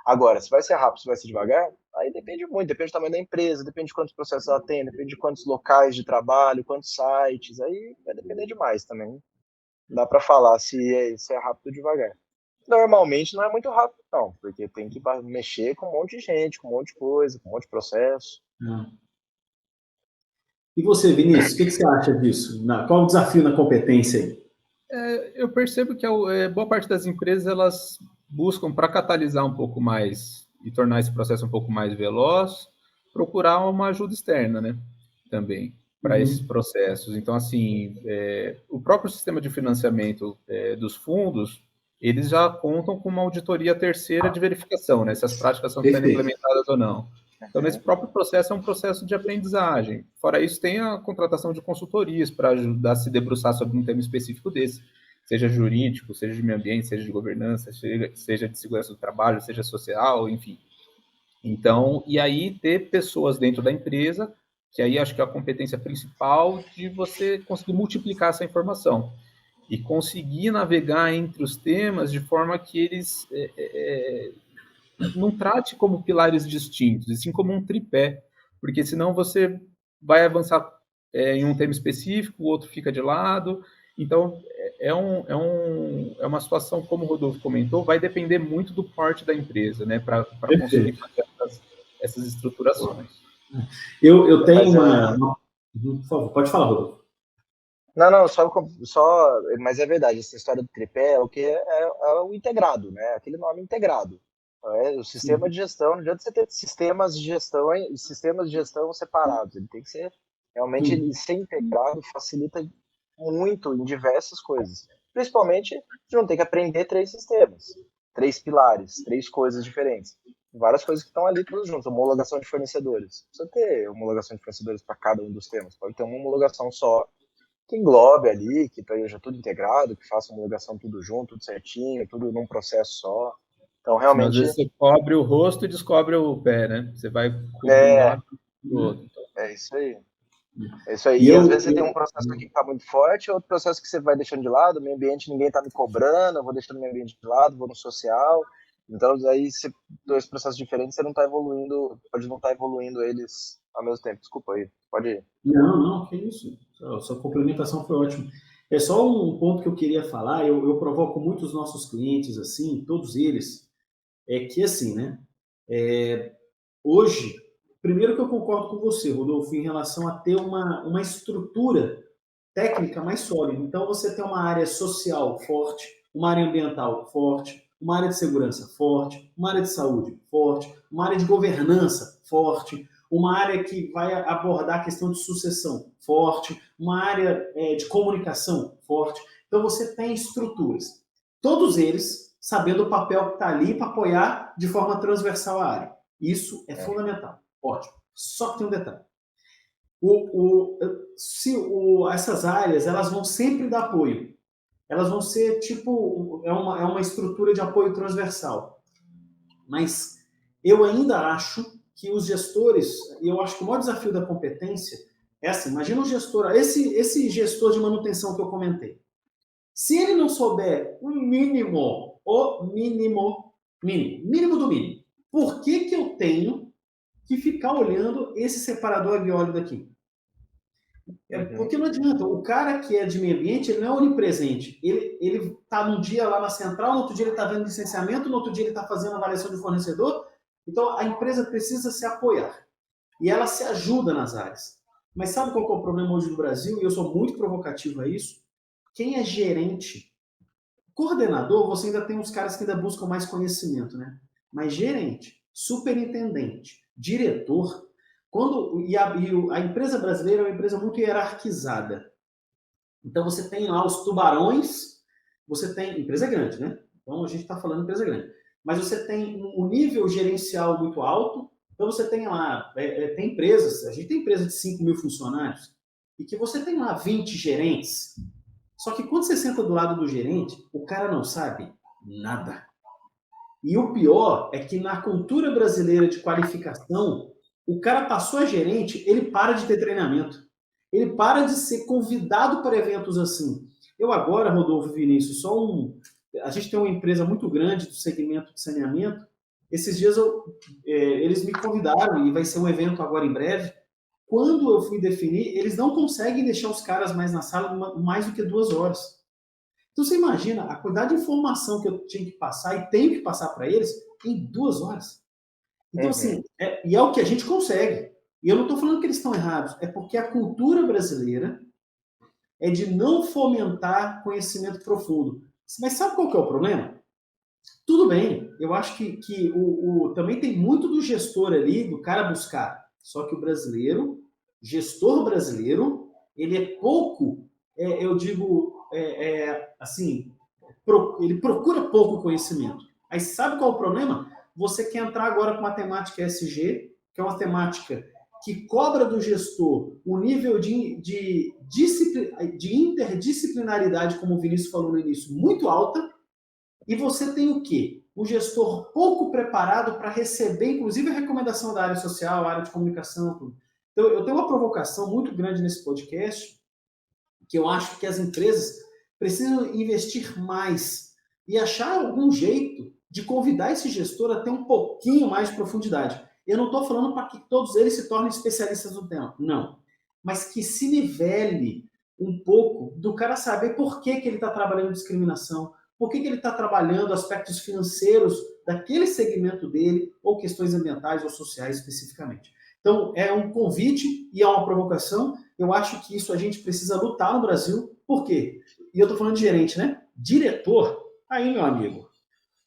Agora, se vai ser rápido, se vai ser devagar, aí depende muito, depende do tamanho da empresa, depende de quantos processos ela tem, depende de quantos locais de trabalho, quantos sites, aí vai depender demais também. Não dá para falar se é rápido ou devagar. Normalmente não é muito rápido, não, porque tem que mexer com um monte de gente, com um monte de coisa, com um monte de processo. E você, Vinícius, o que você acha disso? Qual o desafio na competência aí? Eu percebo que boa parte das empresas elas buscam, para catalisar um pouco mais e tornar esse processo um pouco mais veloz, procurar uma ajuda externa, né? Também, para esses processos. Então, assim, o próprio sistema de financiamento dos fundos, eles já contam com uma auditoria terceira de verificação, né? Se as práticas estão sendo implementadas ou não. Então, nesse próprio processo, é um processo de aprendizagem. Fora isso, tem a contratação de consultorias para ajudar a se debruçar sobre um tema específico desse, seja jurídico, seja de meio ambiente, seja de governança, seja de segurança do trabalho, seja social, enfim. Então, e aí ter pessoas dentro da empresa, que aí acho que é a competência principal de você conseguir multiplicar essa informação e conseguir navegar entre os temas de forma que eles não trate como pilares distintos, e sim como um tripé, porque senão você vai avançar em um tema específico, o outro fica de lado. Então, é uma situação, como o Rodolfo comentou, vai depender muito do porte da empresa, né, para conseguir fazer essas estruturações. Eu tenho uma... Por favor, pode falar, Rodolfo. Não, mas é verdade, essa história do tripé é o que é o integrado, né? Aquele nome integrado. É o sistema Sim. de gestão, não adianta você ter sistemas de gestão separados, ele tem que ser, realmente, ele Sim. ser integrado facilita muito em diversas coisas. Principalmente, você não tem que aprender 3 sistemas, 3 pilares, 3 coisas diferentes. Várias coisas que estão ali todas juntas, homologação de fornecedores. Não precisa ter homologação de fornecedores para cada um dos temas, pode ter uma homologação só que englobe ali, que esteja tudo integrado, que faça homologação tudo junto, tudo certinho, tudo num processo só. Então, Senão, às realmente, vezes, você cobre o rosto e descobre o pé, né? Você vai cobrir um é, lado e o outro. Então, é isso aí. É isso aí. E E às eu, vezes você tem um processo aqui que está muito forte, outro processo que você vai deixando de lado, o meio ambiente ninguém está me cobrando, eu vou deixando o meio ambiente de lado, vou no social. Então, aí, dois processos diferentes, você não está evoluindo, pode não estar evoluindo eles ao mesmo tempo. Desculpa aí, pode ir. não, que isso. Sua complementação foi ótima. É só um ponto que eu queria falar, eu provoco muitos nossos clientes, assim, todos eles, é que, assim, né, hoje, primeiro que eu concordo com você, Rodolfo, em relação a ter uma estrutura técnica mais sólida. Então, você tem uma área social forte, uma área ambiental forte, uma área de segurança forte, uma área de saúde forte, uma área de governança forte, uma área que vai abordar a questão de sucessão forte, uma área de comunicação forte. Então, você tem estruturas. Todos eles sabendo o papel que está ali para apoiar de forma transversal a área. Isso é fundamental. Ótimo. Só que tem um detalhe. Essas áreas elas vão sempre dar apoio. Elas vão ser tipo é uma estrutura de apoio transversal. Mas eu ainda acho que os gestores, e eu acho que o maior desafio da competência é assim, imagina o gestor, esse gestor de manutenção que eu comentei. Se ele não souber mínimo do mínimo, por que eu tenho que ficar olhando esse separador de óleo daqui? Porque não adianta, o cara que é de meio ambiente, ele não é onipresente. Ele tá num dia lá na central, no outro dia ele está vendo licenciamento, no outro dia ele está fazendo avaliação de fornecedor. Então, a empresa precisa se apoiar. E ela se ajuda nas áreas. Mas sabe qual é o problema hoje no Brasil? E eu sou muito provocativo a isso. Quem é gerente, coordenador, você ainda tem uns caras que ainda buscam mais conhecimento, né? Mas gerente, superintendente, diretor, a empresa brasileira é uma empresa muito hierarquizada. Então você tem lá os tubarões, você tem empresa grande, né? Então a gente está falando de empresa grande, mas você tem um nível gerencial muito alto. Então você tem lá, tem empresas, a gente tem empresa de 5 mil funcionários e que você tem lá 20 gerentes. Só que quando você senta do lado do gerente, o cara não sabe nada. E o pior é que na cultura brasileira de qualificação, o cara passou a gerente, ele para de ter treinamento. Ele para de ser convidado para eventos assim. Eu agora, Rodolfo e Vinícius, a gente tem uma empresa muito grande do segmento de saneamento. Esses dias eles me convidaram e vai ser um evento agora em breve. Quando eu fui definir, eles não conseguem deixar os caras mais na sala mais do que 2 horas. Então você imagina a quantidade de informação que eu tinha que passar e tenho que passar para eles em 2 horas. Então, assim, e é o que a gente consegue. E eu não estou falando que eles estão errados, é porque a cultura brasileira é de não fomentar conhecimento profundo. Mas sabe qual que é o problema? Tudo bem, eu acho que também tem muito do gestor ali, do cara buscar. Só que o brasileiro, gestor brasileiro, ele é pouco, eu digo, assim, ele procura pouco conhecimento. Aí sabe qual é o problema? Você quer entrar agora com matemática ESG, que é uma temática que cobra do gestor o nível de interdisciplinaridade, como o Vinícius falou no início, muito alta, e você tem o quê? Um gestor pouco preparado para receber, inclusive, a recomendação da área social, área de comunicação, tudo. Então, eu tenho uma provocação muito grande nesse podcast, que eu acho que as empresas precisam investir mais e achar algum jeito de convidar esse gestor a ter um pouquinho mais de profundidade. Eu não estou falando para que todos eles se tornem especialistas no tema, não. Mas que se nivele um pouco do cara saber por que ele está trabalhando discriminação, por que ele está trabalhando aspectos financeiros daquele segmento dele, ou questões ambientais ou sociais especificamente. Então, é um convite e é uma provocação eu acho que isso a gente precisa lutar no Brasil. Por quê? E eu estou falando de gerente, né? Diretor, aí, meu amigo,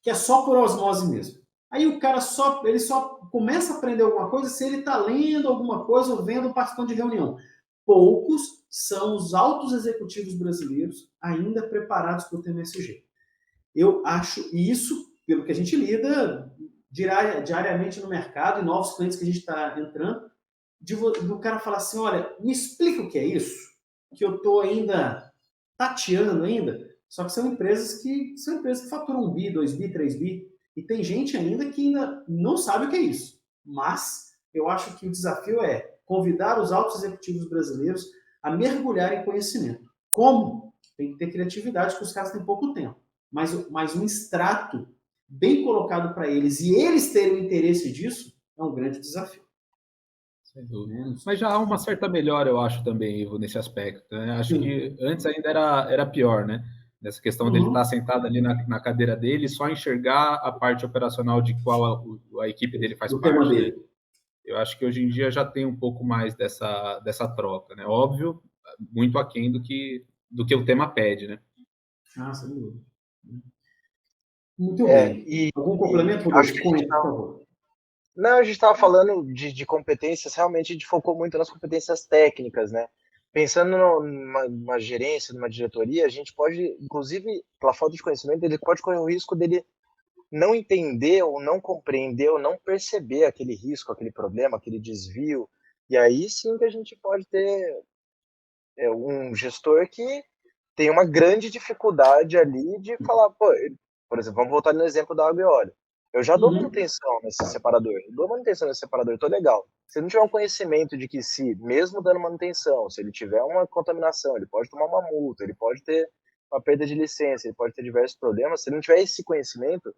que é só por osmose mesmo. Aí o cara ele só começa a aprender alguma coisa se ele está lendo alguma coisa ou vendo, participando de reunião. Poucos são os altos executivos brasileiros ainda preparados para o TMSG. Eu acho isso, pelo que a gente lida diariamente no mercado e novos clientes que a gente está entrando, do cara falar assim, olha, me explica o que é isso, que eu estou ainda tateando ainda. Só que são empresas que faturam 1 bi, 2 bi, 3 bi, e tem gente ainda que ainda não sabe o que é isso. Mas eu acho que o desafio é convidar os altos executivos brasileiros a mergulhar em conhecimento. Como? Tem que ter criatividade, porque os caras têm pouco tempo. Mas um extrato bem colocado para eles e eles terem o interesse disso é um grande desafio. Sem dúvida. Mas já há uma certa melhora, eu acho, também, Ivo, nesse aspecto, né? Acho que antes ainda era pior, né? Nessa questão dele estar sentado ali na cadeira dele, só enxergar a parte operacional de qual a equipe dele faz parte, né? Eu acho que hoje em dia já tem um pouco mais dessa troca, né? Óbvio, muito aquém do que o tema pede, né? Ah, sem dúvida. Muito bem. Algum complemento, Rodolfo? Por favor. Não, a gente estava falando de competências, realmente a gente focou muito nas competências técnicas, né? Pensando numa gerência, numa diretoria, a gente pode, inclusive, pela falta de conhecimento, ele pode correr o risco dele não entender ou não compreender ou não perceber aquele risco, aquele problema, aquele desvio. E aí sim que a gente pode ter um gestor que tem uma grande dificuldade ali de falar, pô, por exemplo, vamos voltar no exemplo da água e óleo. Eu já dou manutenção nesse separador, tô legal. Se ele não tiver um conhecimento de que se, mesmo dando manutenção, se ele tiver uma contaminação, ele pode tomar uma multa, ele pode ter uma perda de licença, ele pode ter diversos problemas, se ele não tiver esse conhecimento,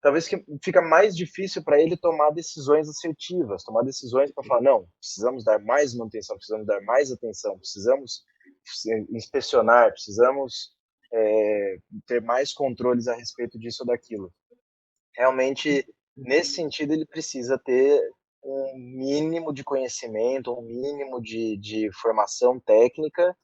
talvez fica mais difícil para ele tomar decisões assertivas, tomar decisões para falar, não, precisamos dar mais manutenção, precisamos dar mais atenção, precisamos inspecionar, precisamos ter mais controles a respeito disso ou daquilo. Realmente, nesse sentido, ele precisa ter um mínimo de conhecimento, um mínimo de formação técnica,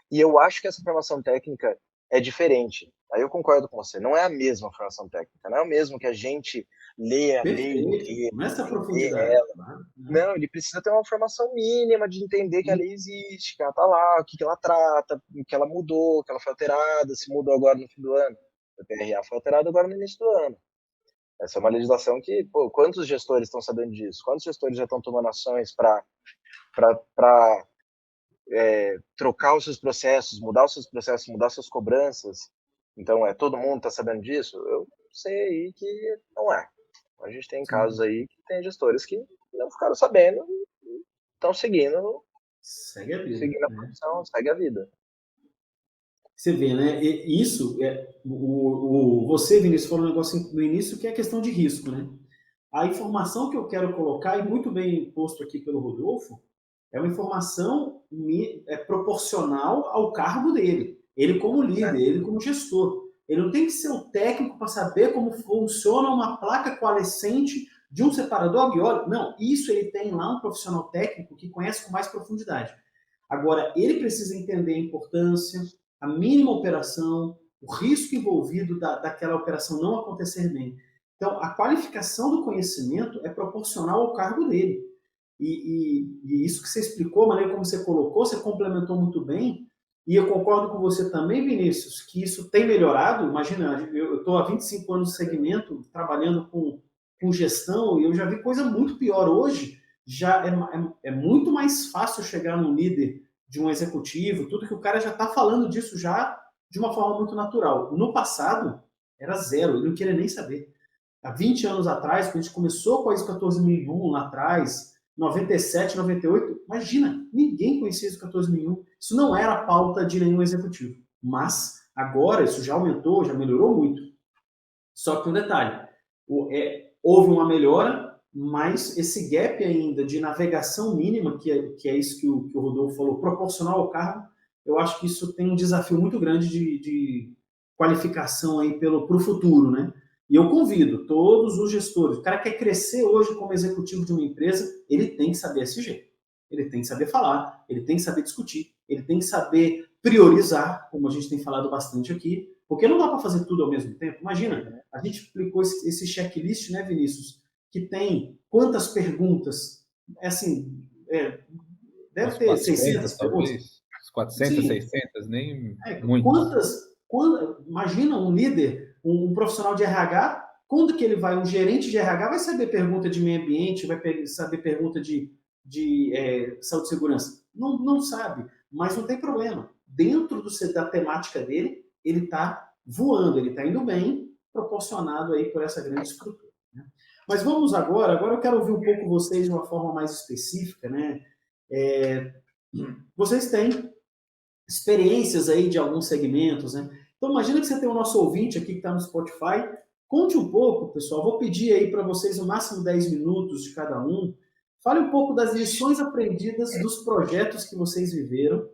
e eu acho que essa formação técnica é diferente. Aí eu concordo com você, não é a mesma formação técnica, não é o mesmo que a gente lê a lei inteira, nessa profundidade. Não, ele precisa ter uma formação mínima de entender que a lei existe, que ela está lá, o que ela trata, o que ela mudou, que ela foi alterada, se mudou agora no fim do ano. O PRA foi alterado agora no início do ano. Essa é uma legislação que, pô, quantos gestores estão sabendo disso? Quantos gestores já estão tomando ações para trocar os seus processos, mudar os seus processos, mudar suas cobranças? Então, todo mundo está sabendo disso? Eu sei aí que não é. A gente tem casos aí que tem gestores que não ficaram sabendo e estão seguindo. Segue a vida. Seguindo a profissão, segue a vida. Você vê, né? Isso, você, Vinícius, falou um negócio no início que é a questão de risco, né? A informação que eu quero colocar, e muito bem posto aqui pelo Rodolfo, é uma informação proporcional ao cargo dele. Ele como líder, ele como gestor. Ele não tem que ser um técnico para saber como funciona uma placa coalescente de um separador de óleo. Não, isso ele tem lá um profissional técnico que conhece com mais profundidade. Agora, ele precisa entender a importância, a mínima operação, o risco envolvido daquela operação não acontecer bem. Então, a qualificação do conhecimento é proporcional ao cargo dele. E isso que você explicou, a maneira como você colocou, você complementou muito bem. E eu concordo com você também, Vinícius, que isso tem melhorado. Imagina, eu estou há 25 anos no segmento, trabalhando com gestão, e eu já vi coisa muito pior. Hoje, já é muito mais fácil chegar num líder de um executivo, tudo que o cara já está falando disso já de uma forma muito natural. No passado, era zero, ele não queria nem saber. Há 20 anos atrás, quando a gente começou com a ISO 14001 lá atrás, 97, 98, imagina, ninguém conhecia ISO 14001. Isso não era pauta de nenhum executivo. Mas agora isso já aumentou, já melhorou muito. Só que um detalhe, houve uma melhora, mas esse gap ainda de navegação mínima, que é isso que o Rodolfo falou, proporcional ao cargo, eu acho que isso tem um desafio muito grande de qualificação aí para o futuro, né? E eu convido todos os gestores, o cara quer crescer hoje como executivo de uma empresa, ele tem que saber SG. Ele tem que saber falar, ele tem que saber discutir, ele tem que saber priorizar, como a gente tem falado bastante aqui, porque não dá para fazer tudo ao mesmo tempo. Imagina, a gente aplicou esse checklist, né, Vinícius, que tem quantas perguntas? Assim, deve ter 400, 600 perguntas. talvez. 400, Sim. 600, nem muito. Imagina um líder, um profissional de RH, quando que ele vai, um gerente de RH vai saber pergunta de meio ambiente, vai saber pergunta de saúde e segurança? Não sabe, mas não tem problema. Dentro da temática dele, ele está voando, ele está indo bem, proporcionado aí por essa grande estrutura. Né? Mas vamos agora eu quero ouvir um pouco vocês de uma forma mais específica, né? Vocês têm experiências aí de alguns segmentos, né? Então, imagina que você tem o nosso ouvinte aqui que está no Spotify. Conte um pouco, pessoal. Vou pedir aí para vocês no máximo 10 minutos de cada um. Fale um pouco das lições aprendidas dos projetos que vocês viveram.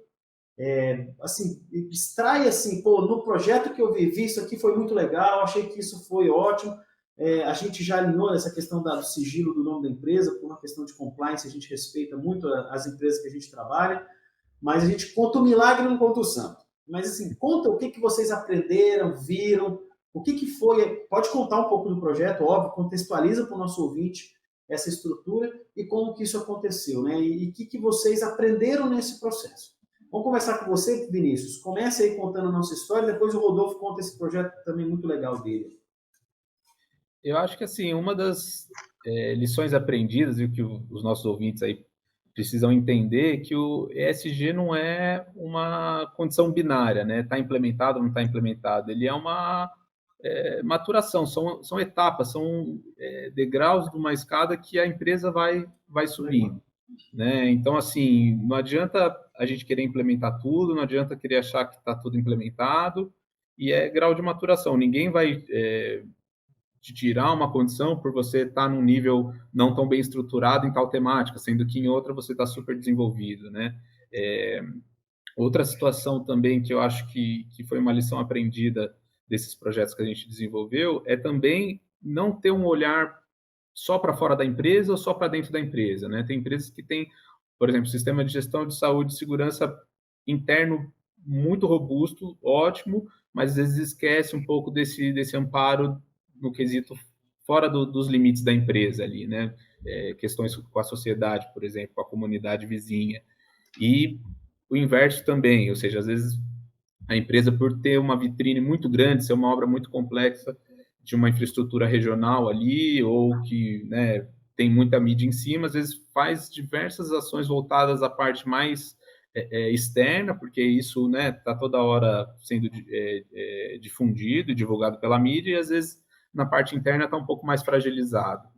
Assim, extrai assim, no projeto que eu vivi, isso aqui foi muito legal, achei que isso foi ótimo. A gente já alinhou essa questão do sigilo do nome da empresa, por uma questão de compliance, a gente respeita muito as empresas que a gente trabalha. Mas a gente conta o milagre, não conta o santo. Mas, assim, conta o que vocês aprenderam, viram, o que foi. Pode contar um pouco do projeto, óbvio, contextualiza para o nosso ouvinte essa estrutura e como que isso aconteceu, né? E o que vocês aprenderam nesse processo. Vamos conversar com você, Vinícius. Comece aí contando a nossa história, depois o Rodolfo conta esse projeto também muito legal dele. Eu acho que, assim, uma das lições aprendidas e o que os nossos ouvintes aí precisam entender que o ESG não é uma condição binária, né? Está implementado ou não está implementado. Ele é uma maturação, são etapas, são degraus de uma escada que a empresa vai subindo, né? Então, assim, não adianta a gente querer implementar tudo, não adianta querer achar que está tudo implementado, e é grau de maturação. Ninguém vai te tirar uma condição por você estar num nível não tão bem estruturado em tal temática, sendo que em outra você está super desenvolvido, né? Outra situação também que eu acho que foi uma lição aprendida desses projetos que a gente desenvolveu é também não ter um olhar só para fora da empresa ou só para dentro da empresa, né? Tem empresas que têm, por exemplo, sistema de gestão de saúde e segurança interno muito robusto, ótimo, mas às vezes esquece um pouco desse amparo no quesito fora dos limites da empresa ali, né? Questões com a sociedade, por exemplo, com a comunidade vizinha. E o inverso também, ou seja, às vezes a empresa, por ter uma vitrine muito grande, ser uma obra muito complexa, de uma infraestrutura regional ali, ou que, né, tem muita mídia em cima, às vezes faz diversas ações voltadas à parte mais externa, porque isso, né, está toda hora sendo difundido e divulgado pela mídia, e às vezes na parte interna está um pouco mais fragilizado.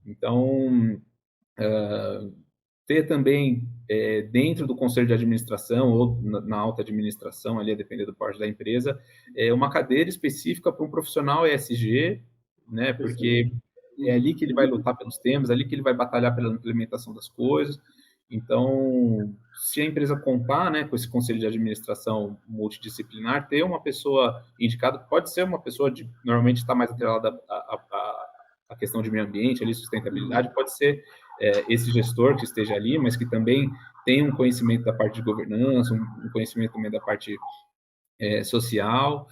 Então, ter também dentro do conselho de administração ou na alta administração, ali a depender do porte da empresa, uma cadeira específica para um profissional ESG, né? Porque é ali que ele vai lutar pelos temas, é ali que ele vai batalhar pela implementação das coisas. Então, se a empresa contar, né, com esse conselho de administração multidisciplinar, ter uma pessoa indicada, pode ser uma pessoa normalmente está mais atrelada à questão de meio ambiente, ali, sustentabilidade, pode ser esse gestor que esteja ali, mas que também tem um conhecimento da parte de governança, um conhecimento também da parte social.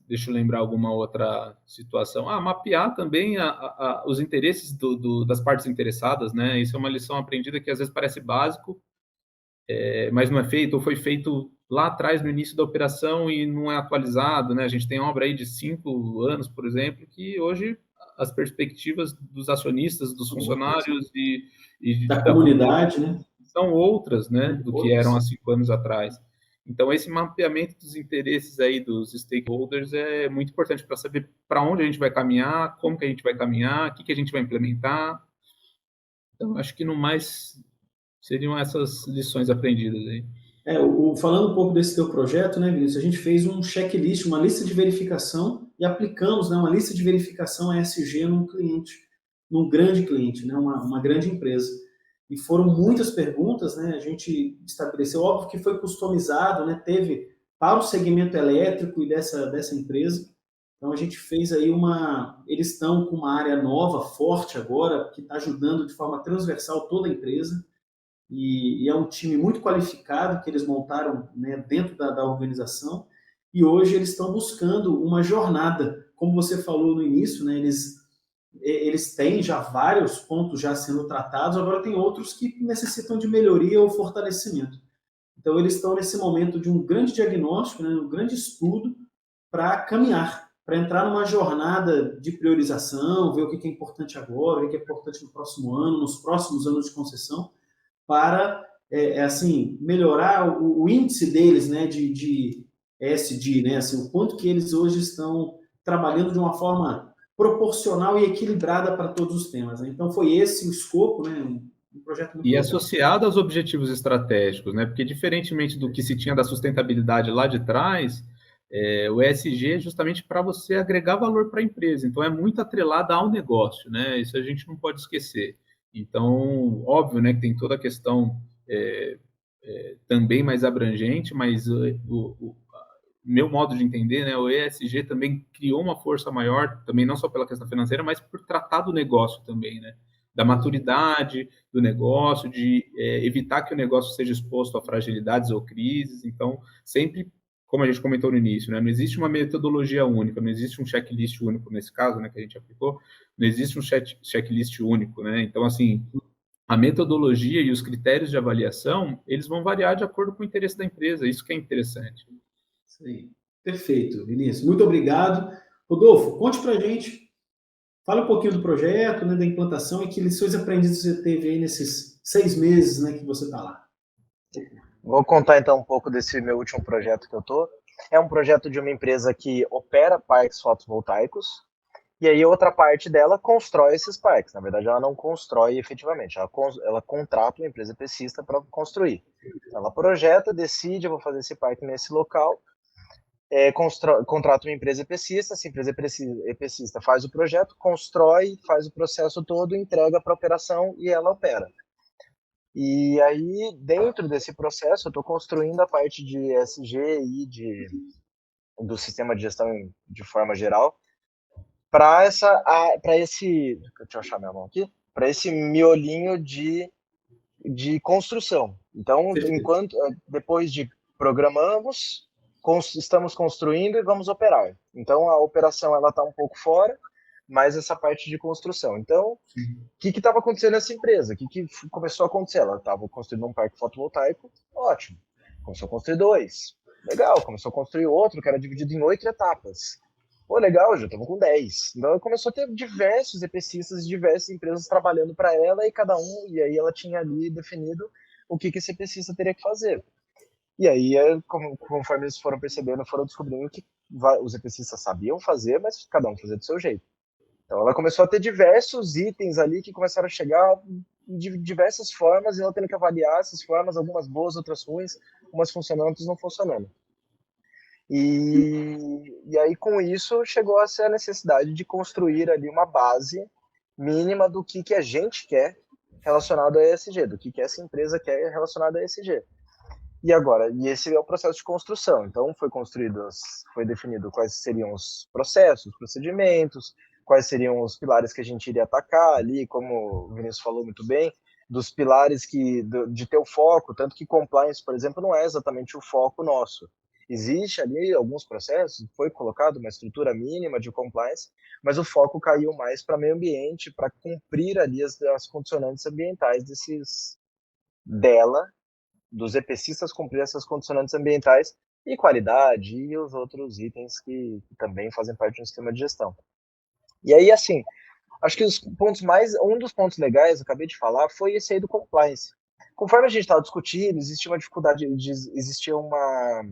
Deixa eu lembrar alguma outra situação. Mapear também os interesses das partes interessadas, né? Isso é uma lição aprendida que às vezes parece básico, mas não é feito, ou foi feito lá atrás, no início da operação, e não é atualizado, né? A gente tem obra aí de 5 anos, por exemplo, que hoje as perspectivas dos acionistas, dos funcionários e da comunidade, né? São outras, né, do que eram há 5 anos atrás. Então, esse mapeamento dos interesses aí dos stakeholders é muito importante para saber para onde a gente vai caminhar, como que a gente vai caminhar, o que a gente vai implementar. Então, acho que no mais seriam essas lições aprendidas aí. Falando um pouco desse teu projeto, né, Vinícius, a gente fez um checklist, uma lista de verificação e aplicamos, né, uma lista de verificação ESG num cliente, num grande cliente, né, uma grande empresa. E foram muitas perguntas, né, a gente estabeleceu, óbvio que foi customizado, né, teve para o segmento elétrico e dessa empresa. Então a gente fez aí eles estão com uma área nova, forte agora, que está ajudando de forma transversal toda a empresa. e é um time muito qualificado que eles montaram, né, dentro da organização, e hoje eles estão buscando uma jornada. Como você falou no início, né, eles têm já vários pontos já sendo tratados, agora tem outros que necessitam de melhoria ou fortalecimento. Então, eles estão nesse momento de um grande diagnóstico, né, um grande estudo para caminhar, para entrar numa jornada de priorização, ver o que é importante agora, o que é importante no próximo ano, nos próximos anos de concessão, para assim, melhorar o índice deles, né, de ESG, né, assim, o quanto que eles hoje estão trabalhando de uma forma proporcional e equilibrada para todos os temas. Né? Então, foi esse o escopo, né, um projeto muito E legal. associado aos objetivos estratégicos, né? Porque diferentemente do que se tinha da sustentabilidade lá de trás, o ESG é justamente para você agregar valor para a empresa. Então é muito atrelado ao negócio, né? Isso a gente não pode esquecer. Então, óbvio, né, que tem toda a questão também mais abrangente, mas o meu modo de entender, né, o ESG também criou uma força maior, também não só pela questão financeira, mas por tratar do negócio também, né? Da maturidade do negócio, de evitar que o negócio seja exposto a fragilidades ou crises. Então, sempre, como a gente comentou no início, né, não existe uma metodologia única, não existe um checklist único nesse caso, né, que a gente aplicou, não existe um checklist único, né? Então, assim, a metodologia e os critérios de avaliação, eles vão variar de acordo com o interesse da empresa, isso que é interessante. Sim. Perfeito, Vinícius. Muito obrigado. Rodolfo, conte para a gente, fala um pouquinho do projeto, né, da implantação e que lições aprendidas você teve aí nesses 6 meses, né, que você está lá. Vou contar então um pouco desse meu último projeto que eu tô. É um projeto de uma empresa que opera parques fotovoltaicos, e aí outra parte dela constrói esses parques. Na verdade, ela não constrói efetivamente, ela contrata uma empresa EPCista para construir. Então, ela projeta, decide, eu vou fazer esse parque nesse local, contrata uma empresa EPCista, essa empresa EPCista faz o projeto, constrói, faz o processo todo, entrega para a operação e ela opera. E aí, dentro desse processo, eu estou construindo a parte de ESG e do sistema de gestão de forma geral, para esse, deixa eu achar minha mão aqui, para esse miolinho de construção. Então, depois de programamos, estamos construindo e vamos operar. Então, a operação ela está um pouco fora, mas essa parte de construção. Então, o que estava acontecendo nessa empresa? O que começou a acontecer? Ela estava construindo um parque fotovoltaico, ótimo. Começou a construir 2, legal. Começou a construir outro, que era dividido em 8 etapas. Pô, legal, já estamos com 10. Então, ela começou a ter diversos EPCistas, diversas empresas trabalhando para ela, e cada um, e aí ela tinha ali definido o que esse EPCista teria que fazer. E aí, conforme eles foram percebendo, foram descobrindo que os EPCistas sabiam fazer, mas cada um fazia do seu jeito. Então, ela começou a ter diversos itens ali que começaram a chegar de diversas formas, e ela tendo que avaliar essas formas, algumas boas, outras ruins, umas funcionando, outras não funcionando. E aí, com isso, chegou a ser a necessidade de construir ali uma base mínima do que a gente quer relacionado a ESG, do que essa empresa quer relacionado a ESG. E agora, esse é o processo de construção. Então, foi definido quais seriam os processos, os procedimentos, quais seriam os pilares que a gente iria atacar ali, como o Vinícius falou muito bem, dos pilares de ter o foco, tanto que compliance, por exemplo, não é exatamente o foco nosso. Existe ali alguns processos, foi colocado uma estrutura mínima de compliance, mas o foco caiu mais para meio ambiente, para cumprir ali as condicionantes ambientais dos EPCistas cumprir essas condicionantes ambientais e qualidade e os outros itens que também fazem parte do sistema de gestão. E aí, assim, acho que um dos pontos legais, eu acabei de falar, foi esse aí do compliance. Conforme a gente estava discutindo, existia uma dificuldade, existia uma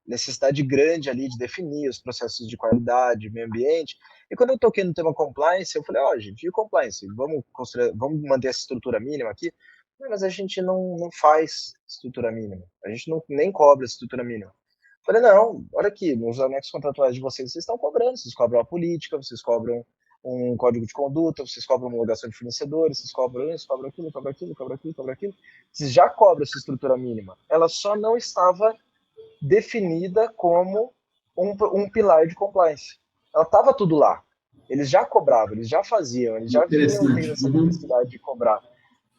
necessidade grande ali de definir os processos de qualidade, meio ambiente. E quando eu toquei no tema compliance, eu falei, gente, e compliance? Vamos manter essa estrutura mínima aqui? Não, mas a gente não faz estrutura mínima. A gente nem cobra estrutura mínima. Eu falei, não, olha aqui, nos anexos contratuais de vocês estão cobrando, vocês cobram a política, vocês cobram um código de conduta, vocês cobram homologação de fornecedores, vocês cobram isso, cobram aquilo, cobram aquilo, cobram aquilo, cobram aquilo. Vocês já cobram essa estrutura mínima. Ela só não estava definida como um pilar de compliance. Ela estava tudo lá. Eles já cobravam, eles já faziam, eles já vinham tendo essa necessidade de cobrar.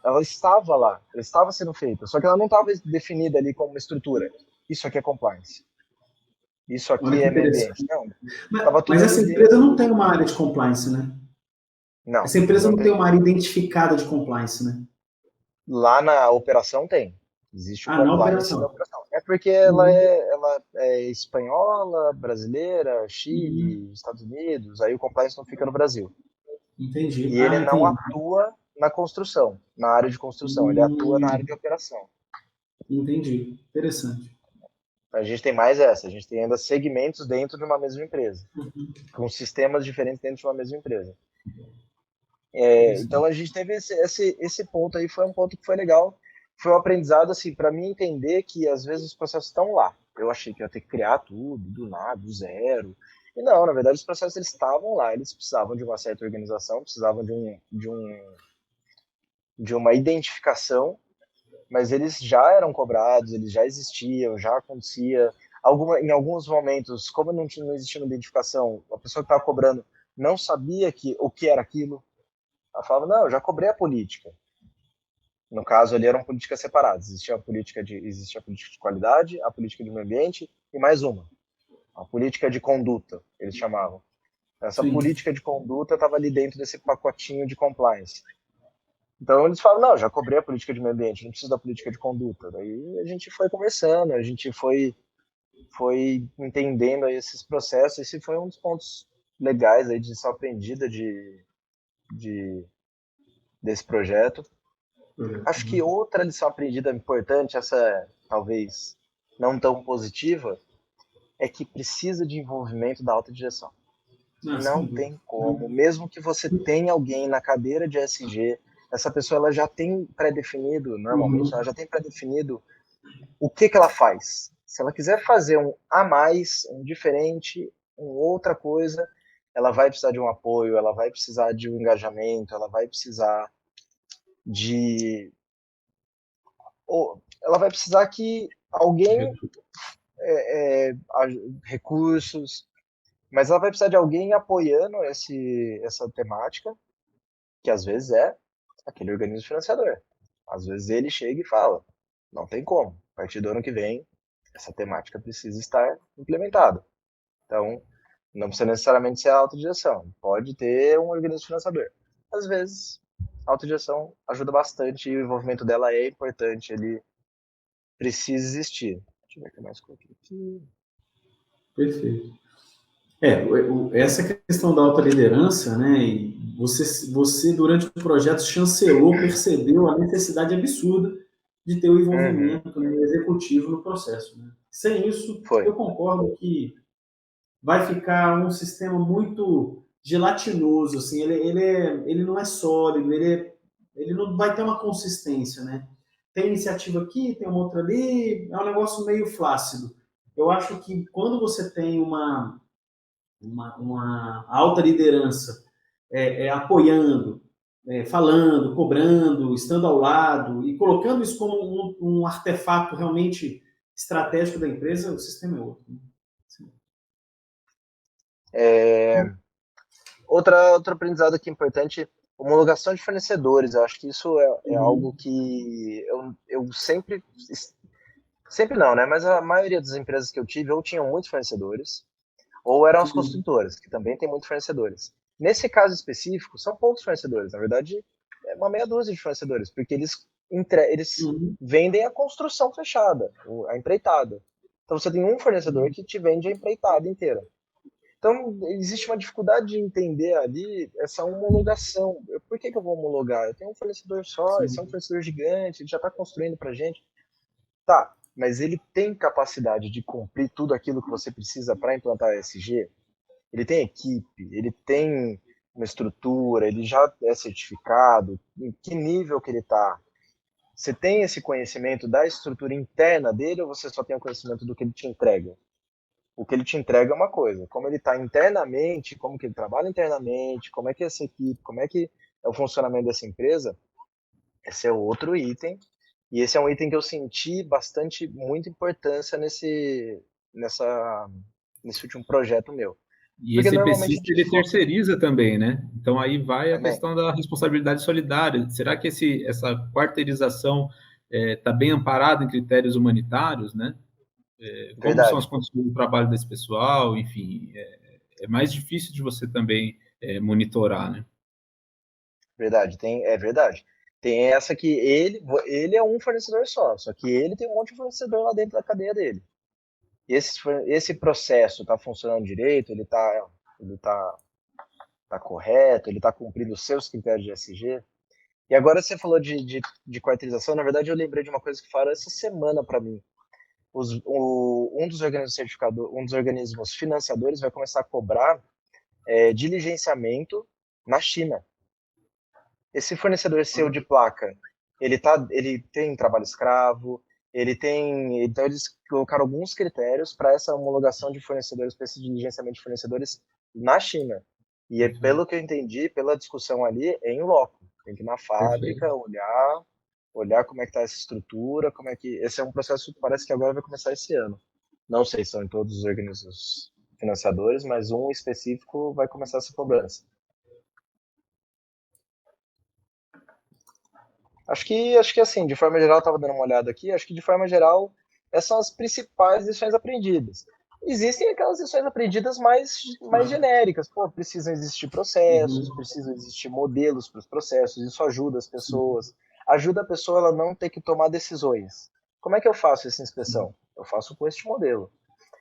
ela estava lá, ela estava sendo feita, só que ela não estava definida ali como uma estrutura. Isso aqui é compliance. Isso Olha aqui que é meio ambiente. interessante. Não, Mas, estava tudo mas ali essa empresa dentro não do... tem uma área de compliance, né? Não, Essa empresa não não tem tem. uma área identificada de compliance, né? Lá na operação tem. Existe o Ah, na compliance da operação. operação. É porque Uhum. ela é espanhola, brasileira, Uhum. Chile, Estados Unidos, aí o compliance não fica no Brasil. Entendi. E ele Ah, não entendi. atua na construção, na área de construção, ele atua na área Hum, de operação. entendi. Interessante. A gente tem mais essa, a gente tem ainda segmentos dentro de uma mesma empresa, Uhum. com sistemas diferentes dentro de uma mesma empresa. Então Interessante. a gente teve esse ponto aí, foi um ponto que foi legal. Foi um aprendizado, assim, para mim entender que às vezes os processos estão lá. Eu achei que eu ia ter que criar tudo, do nada, do zero. E não, na verdade os processos eles estavam lá, eles precisavam de uma certa organização, precisavam de uma identificação, mas eles já eram cobrados, eles já existiam, já acontecia. Em alguns momentos, como não existia uma identificação, a pessoa que estava cobrando não sabia o que era aquilo. Ela falava, não, eu já cobrei a política. No caso, ali eram políticas separadas. Existia a política de qualidade, a política de meio ambiente e mais uma, a política de conduta, eles chamavam. Essa Sim. política de conduta estava ali dentro desse pacotinho de compliance. Então eles falam, não, já cobrei a política de meio ambiente, não preciso da política de conduta. Daí a gente foi conversando, a gente foi entendendo aí esses processos. Esse foi um dos pontos legais aí de lição aprendida de, desse projeto. Projeto. Acho que outra lição aprendida importante, essa talvez não tão positiva, é que precisa de envolvimento da alta direção. Ah, Não sem dúvida. tem como, mesmo que você tenha alguém na cadeira de SG, essa pessoa ela já tem pré-definido, normalmente, ela Uhum. já tem pré-definido o que ela faz. Se ela quiser fazer um a mais, um diferente, uma outra coisa, ela vai precisar de um apoio, ela vai precisar de um engajamento, ela vai precisar de. Ou ela vai precisar que alguém recursos, mas ela vai precisar de alguém apoiando essa temática, que às vezes é aquele organismo financiador. Às vezes ele chega e fala, não tem como, a partir do ano que vem, essa temática precisa estar implementada. Então, não precisa necessariamente ser a autodireção, pode ter um organismo financiador. Às vezes, a autodireção ajuda bastante e o envolvimento dela é importante, ele precisa existir. Deixa eu ver o que mais coloquei aqui. Perfeito. Essa questão da alta liderança, né? E você, durante o projeto, chancelou, percebeu a necessidade absurda de ter o Uhum, envolvimento, né, executivo no processo. Né? Sem isso, foi. eu concordo que vai ficar um sistema muito gelatinoso, assim, ele não é sólido, ele não vai ter uma consistência, né? Tem iniciativa aqui, tem uma outra ali, é um negócio meio flácido. Eu acho que quando você tem uma alta liderança apoiando, falando, cobrando, estando ao lado e colocando isso como um artefato realmente estratégico da empresa, o sistema é outro. Né? É, outro aprendizado aqui importante, homologação de fornecedores. Eu acho que isso é algo Uhum. que eu sempre não, né? Mas a maioria das empresas que eu tive ou tinham muitos fornecedores, ou eram as Sim. construtoras, que também tem muitos fornecedores. Nesse caso específico, são poucos fornecedores. Na verdade, é uma meia dúzia de fornecedores, porque eles Uhum. vendem a construção fechada, a empreitada. Então você tem um fornecedor Uhum. que te vende a empreitada inteira. Então, existe uma dificuldade de entender ali essa homologação. Por que eu vou homologar? Eu tenho um fornecedor só, esse é um Sim. fornecedor gigante, ele já está construindo para a gente. Tá, mas ele tem capacidade de cumprir tudo aquilo que você precisa para implantar a ESG? Ele tem equipe, ele tem uma estrutura, ele já é certificado, em que nível que ele está? Você tem esse conhecimento da estrutura interna dele ou você só tem o conhecimento do que ele te entrega? O que ele te entrega é uma coisa, como ele está internamente, como que ele trabalha internamente, como é que é essa equipe, como é que é o funcionamento dessa empresa, esse é outro item, e esse é um item que eu senti muita importância nessa, nesse último projeto meu. E Porque esse normalmente a EPCista, gente ele foca terceiriza também, né? Então, aí vai a também. questão da responsabilidade solidária. Será que essa quarteirização está bem amparada em critérios humanitários, né? Como são as Verdade, condições do trabalho desse pessoal? Enfim, é mais difícil de você também monitorar, né? verdade, é verdade. Tem essa que ele é um fornecedor só que ele tem um monte de fornecedor lá dentro da cadeia dele. Esse processo está funcionando direito, ele tá correto, ele está cumprindo os seus critérios de ESG. E agora você falou de quarteirização, na verdade eu lembrei de uma coisa que falaram essa semana para mim. Um dos organismos financiadores vai começar a cobrar diligenciamento na China. Esse fornecedor seu de placa, ele tem trabalho escravo, então eles colocaram alguns critérios para essa homologação de fornecedores, para esse diligenciamento de fornecedores na China. E pelo que eu entendi, pela discussão ali, é em loco. Tem que ir na fábrica, Perfeito. olhar como é que está essa estrutura, esse é um processo que parece que agora vai começar esse ano. Não sei se são em todos os organismos financiadores, mas um específico vai começar essa cobrança. Acho que assim, de forma geral, eu estava dando uma olhada aqui, acho que de forma geral, essas são as principais lições aprendidas. Existem aquelas lições aprendidas mais genéricas. Pô, precisam existir processos, Uhum. precisam existir modelos para os processos, isso ajuda as pessoas. Ajuda a pessoa a ela não ter que tomar decisões. Como é que eu faço essa inspeção? Eu faço com este modelo.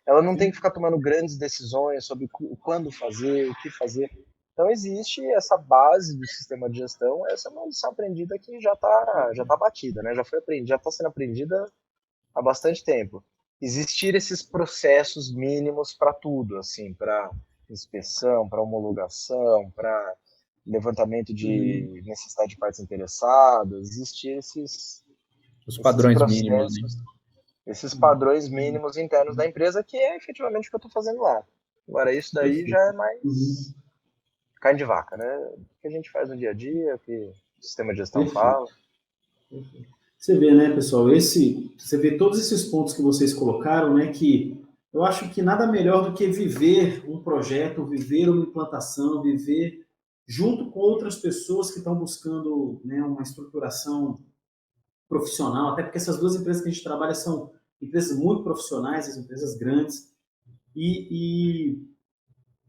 Ela não tem que ficar tomando grandes decisões sobre quando fazer, o que fazer. Então existe essa base do sistema de gestão, essa é uma lição aprendida que já tá batida, né? Já foi aprendida, já está sendo aprendida há bastante tempo. Existir esses processos mínimos para tudo, assim, para inspeção, para homologação, para levantamento Uhum. de necessidade de partes interessadas, existir Os esses padrões mínimos, né? processos, esses padrões mínimos internos da empresa, que é efetivamente o que eu estou fazendo lá. Agora, isso daí já Perfeito. é Uhum. mais carne de vaca, né? O que a gente faz no dia a dia, o que o sistema de gestão Perfeito. fala. Você vê, né, pessoal, você vê todos esses pontos que vocês colocaram, né, que eu acho que nada melhor do que viver um projeto, viver uma implantação, viver junto com outras pessoas que estão buscando, né, uma estruturação profissional, até porque essas duas empresas que a gente trabalha são empresas muito profissionais, as empresas grandes, e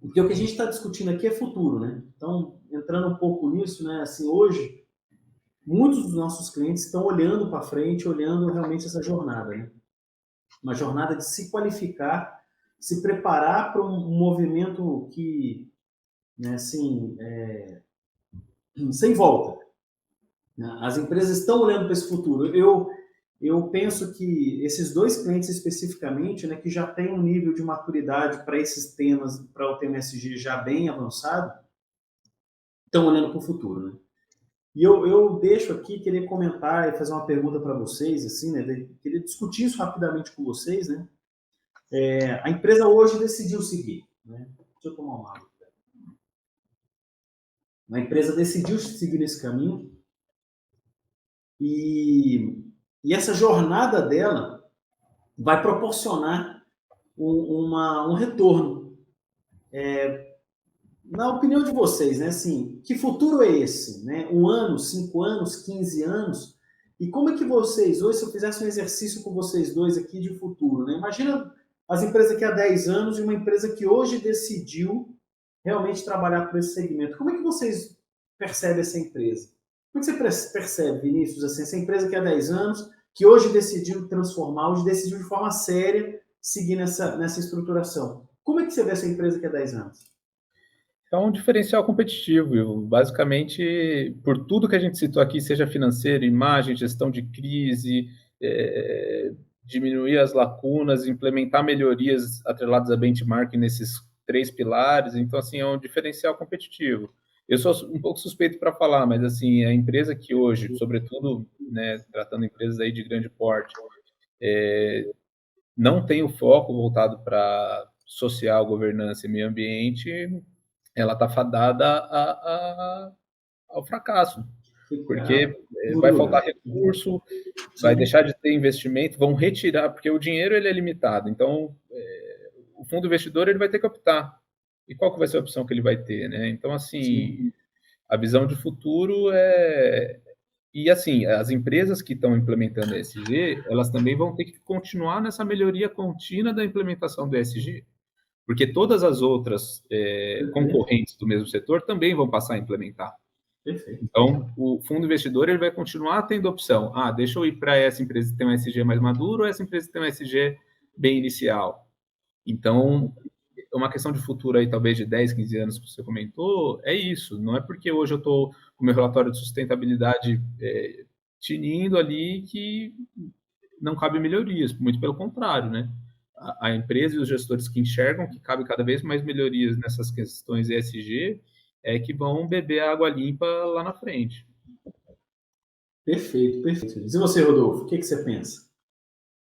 porque o que a gente está discutindo aqui é futuro, né? Então, entrando um pouco nisso, né, assim, hoje, muitos dos nossos clientes estão olhando para frente, olhando realmente essa jornada, né? Uma jornada de se qualificar, se preparar para um movimento que, né, assim, sem volta. As empresas estão olhando para esse futuro. Eu penso que esses dois clientes especificamente, né, que já têm um nível de maturidade para esses temas, para o tema SG já bem avançado, estão olhando para o futuro, né? E eu deixo aqui, querer comentar e fazer uma pergunta para vocês, assim, né? Queria discutir isso rapidamente com vocês, né? A empresa hoje decidiu seguir, né? Deixa eu tomar uma água. A empresa decidiu seguir nesse caminho e, e essa jornada dela vai proporcionar um retorno. Na opinião de vocês, né? Assim, que futuro é esse? Né? 1 ano, 5 anos, 15 anos? E como é que vocês, hoje, se eu fizesse um exercício com vocês dois aqui de futuro, né? Imagina as empresas que há 10 anos e uma empresa que hoje decidiu realmente trabalhar por esse segmento. Como é que vocês percebem essa empresa? Como é que você percebe, Vinícius, assim, essa empresa que há 10 anos, que hoje decidiu transformar, hoje decidiu de forma séria seguir nessa estruturação? Como é que você vê essa empresa que há 10 anos? É um diferencial competitivo, Ivo. Basicamente, por tudo que a gente citou aqui, seja financeiro, imagem, gestão de crise, diminuir as lacunas, implementar melhorias atreladas a benchmarking nesses 3 pilares. Então, assim, é um diferencial competitivo. Eu sou um pouco suspeito para falar, mas, assim, a empresa que hoje, sobretudo, né, tratando empresas aí de grande porte, não tem o foco voltado para social, governança e meio ambiente, ela está fadada ao fracasso, porque vai Mudou, né? faltar recurso, vai Sim. deixar de ter investimento, vão retirar, porque o dinheiro ele é limitado, então o fundo investidor ele vai ter que optar. e qual que vai ser a opção que ele vai ter, né? Então, assim, Sim, a visão de futuro é... E, assim, as empresas que estão implementando ESG, elas também vão ter que continuar nessa melhoria contínua da implementação do ESG, porque todas as outras perfeito, concorrentes do mesmo setor também vão passar a implementar. perfeito. Então, o fundo investidor ele vai continuar tendo opção. Ah, deixa eu ir para essa empresa que tem um ESG mais maduro ou essa empresa que tem um ESG bem inicial. Então, uma questão de futuro aí, talvez de 10, 15 anos que você comentou, é isso. Não é porque hoje eu estou com o meu relatório de sustentabilidade tinindo ali que não cabe melhorias. Muito pelo contrário, né? A empresa e os gestores que enxergam que cabe cada vez mais melhorias nessas questões ESG é que vão beber água limpa lá na frente. Perfeito, perfeito. E você, Rodolfo, o que você pensa?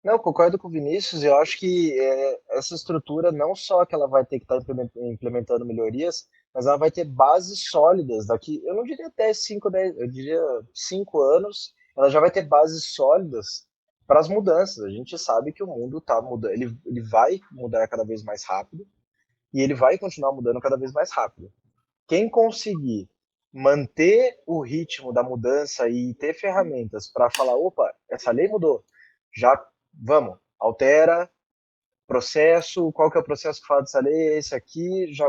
Não, concordo com o Vinícius. Eu acho que essa estrutura não só que ela vai ter que estar implementando melhorias, mas ela vai ter bases sólidas daqui. Eu não diria até 5, 10, eu diria 5 anos. Ela já vai ter bases sólidas para as mudanças. A gente sabe que o mundo está mudando, ele vai mudar cada vez mais rápido e ele vai continuar mudando cada vez mais rápido. Quem conseguir manter o ritmo da mudança e ter ferramentas para falar, opa, essa lei mudou, já vamos, altera, processo, qual que é o processo que fala dessa lei, esse aqui, já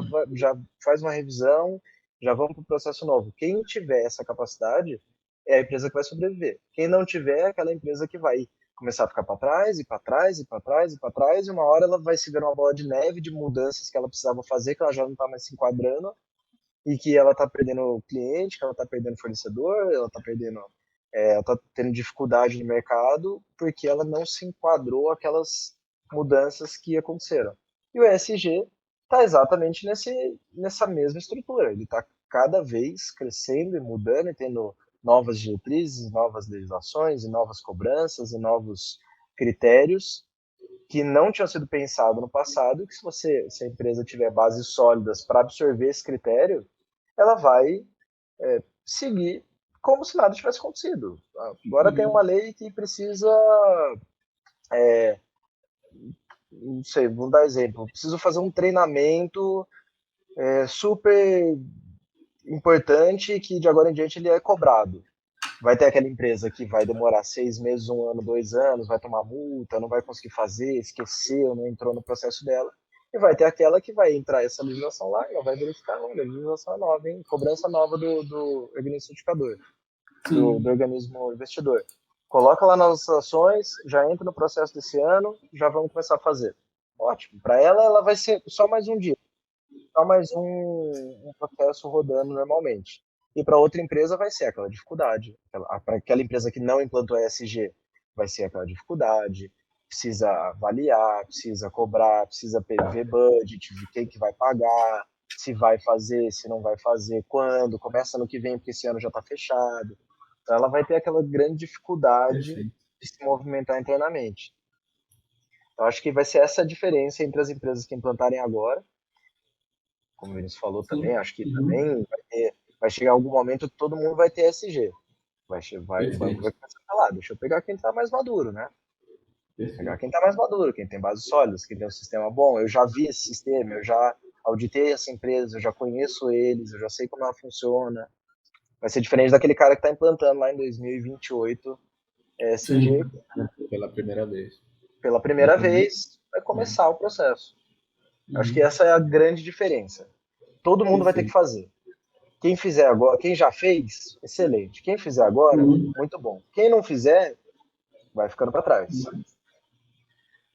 faz uma revisão, já vamos para o processo novo. Quem tiver essa capacidade é a empresa que vai sobreviver. Quem não tiver é aquela empresa que vai começar a ficar para trás, e para trás, e para trás, e para trás, e uma hora ela vai se ver uma bola de neve de mudanças que ela precisava fazer, que ela já não está mais se enquadrando, e que ela está perdendo cliente, que ela está perdendo fornecedor, ela está tendo dificuldade no mercado porque ela não se enquadrou aquelas mudanças que aconteceram. E o ESG está exatamente nessa mesma estrutura. Ele está cada vez crescendo e mudando e tendo novas diretrizes, novas legislações, e novas cobranças e novos critérios que não tinham sido pensados no passado, que se a empresa tiver bases sólidas para absorver esse critério, ela vai seguir como se nada tivesse acontecido. Agora tem uma lei que precisa, não sei, vamos dar exemplo, preciso fazer um treinamento super importante que de agora em diante ele é cobrado. Vai ter aquela empresa que vai demorar 6 meses, 1 ano, 2 anos, vai tomar multa, não vai conseguir fazer, esqueceu, não entrou no processo dela. E vai ter aquela que vai entrar essa legislação lá e ela vai verificar, não, a legislação é nova, hein? Cobrança nova do organismo certificador, do Sim, organismo investidor. Coloca lá nas ações, já entra no processo desse ano, já vamos começar a fazer. Ótimo. Para ela vai ser só mais um dia, só mais um processo rodando normalmente. E para outra empresa vai ser aquela dificuldade. Para aquela empresa que não implantou ESG, vai ser aquela dificuldade. Precisa avaliar, precisa cobrar, precisa ver budget, de quem que vai pagar, se vai fazer, se não vai fazer, quando, começa no que vem, porque esse ano já está fechado. Então ela vai ter aquela grande dificuldade perfeito. de se movimentar internamente. Então acho que vai ser essa a diferença entre as empresas que implantarem agora, como o Vinícius falou também, Sim. acho que Uhum. também vai chegar algum momento que todo mundo vai ter SG. O banco Perfeito, vai começar a falar, deixa eu pegar quem está mais maduro, né? Pegar perfeito. quem está mais maduro, quem tem bases sólidas, quem tem um sistema bom. Eu já vi esse sistema, eu já auditei essa empresa, eu já conheço eles, eu já sei como ela funciona. Vai ser diferente daquele cara que está implantando lá em 2028 Sim, SG Pela primeira vez. pela primeira uhum. vez, vai começar o processo. Acho que Uhum. essa é a grande diferença. Todo mundo vai ter que Perfeito. fazer. Quem fizer agora, quem já fez, excelente. Quem fizer agora, Uhum. muito bom. Quem não fizer, vai ficando para trás.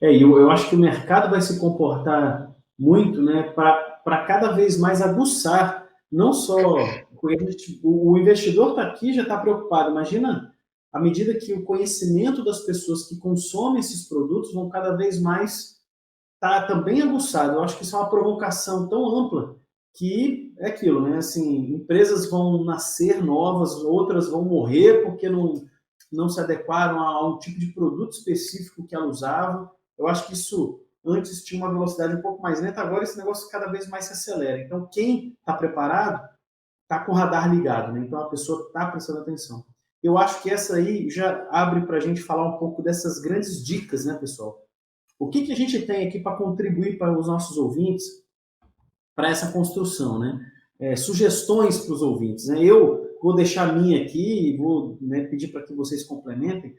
E eu acho que o mercado vai se comportar muito, né, para cada vez mais aguçar, não só o investidor está aqui já está preocupado. Imagina à medida que o conhecimento das pessoas que consomem esses produtos vão cada vez mais tá também aguçado. Eu acho que isso é uma provocação tão ampla que é aquilo, né? Assim, empresas vão nascer novas, outras vão morrer porque não se adequaram a um tipo de produto específico que ela usava. Eu acho que isso antes tinha uma velocidade um pouco mais lenta, agora esse negócio cada vez mais se acelera. Então, quem está preparado está com o radar ligado, né? Então a pessoa está prestando atenção. Eu acho que essa aí já abre para a gente falar um pouco dessas grandes dicas, né, pessoal? O que a gente tem aqui para contribuir para os nossos ouvintes para essa construção, né? Sugestões para os ouvintes, né? Eu vou deixar a minha aqui e vou, né, pedir para que vocês complementem.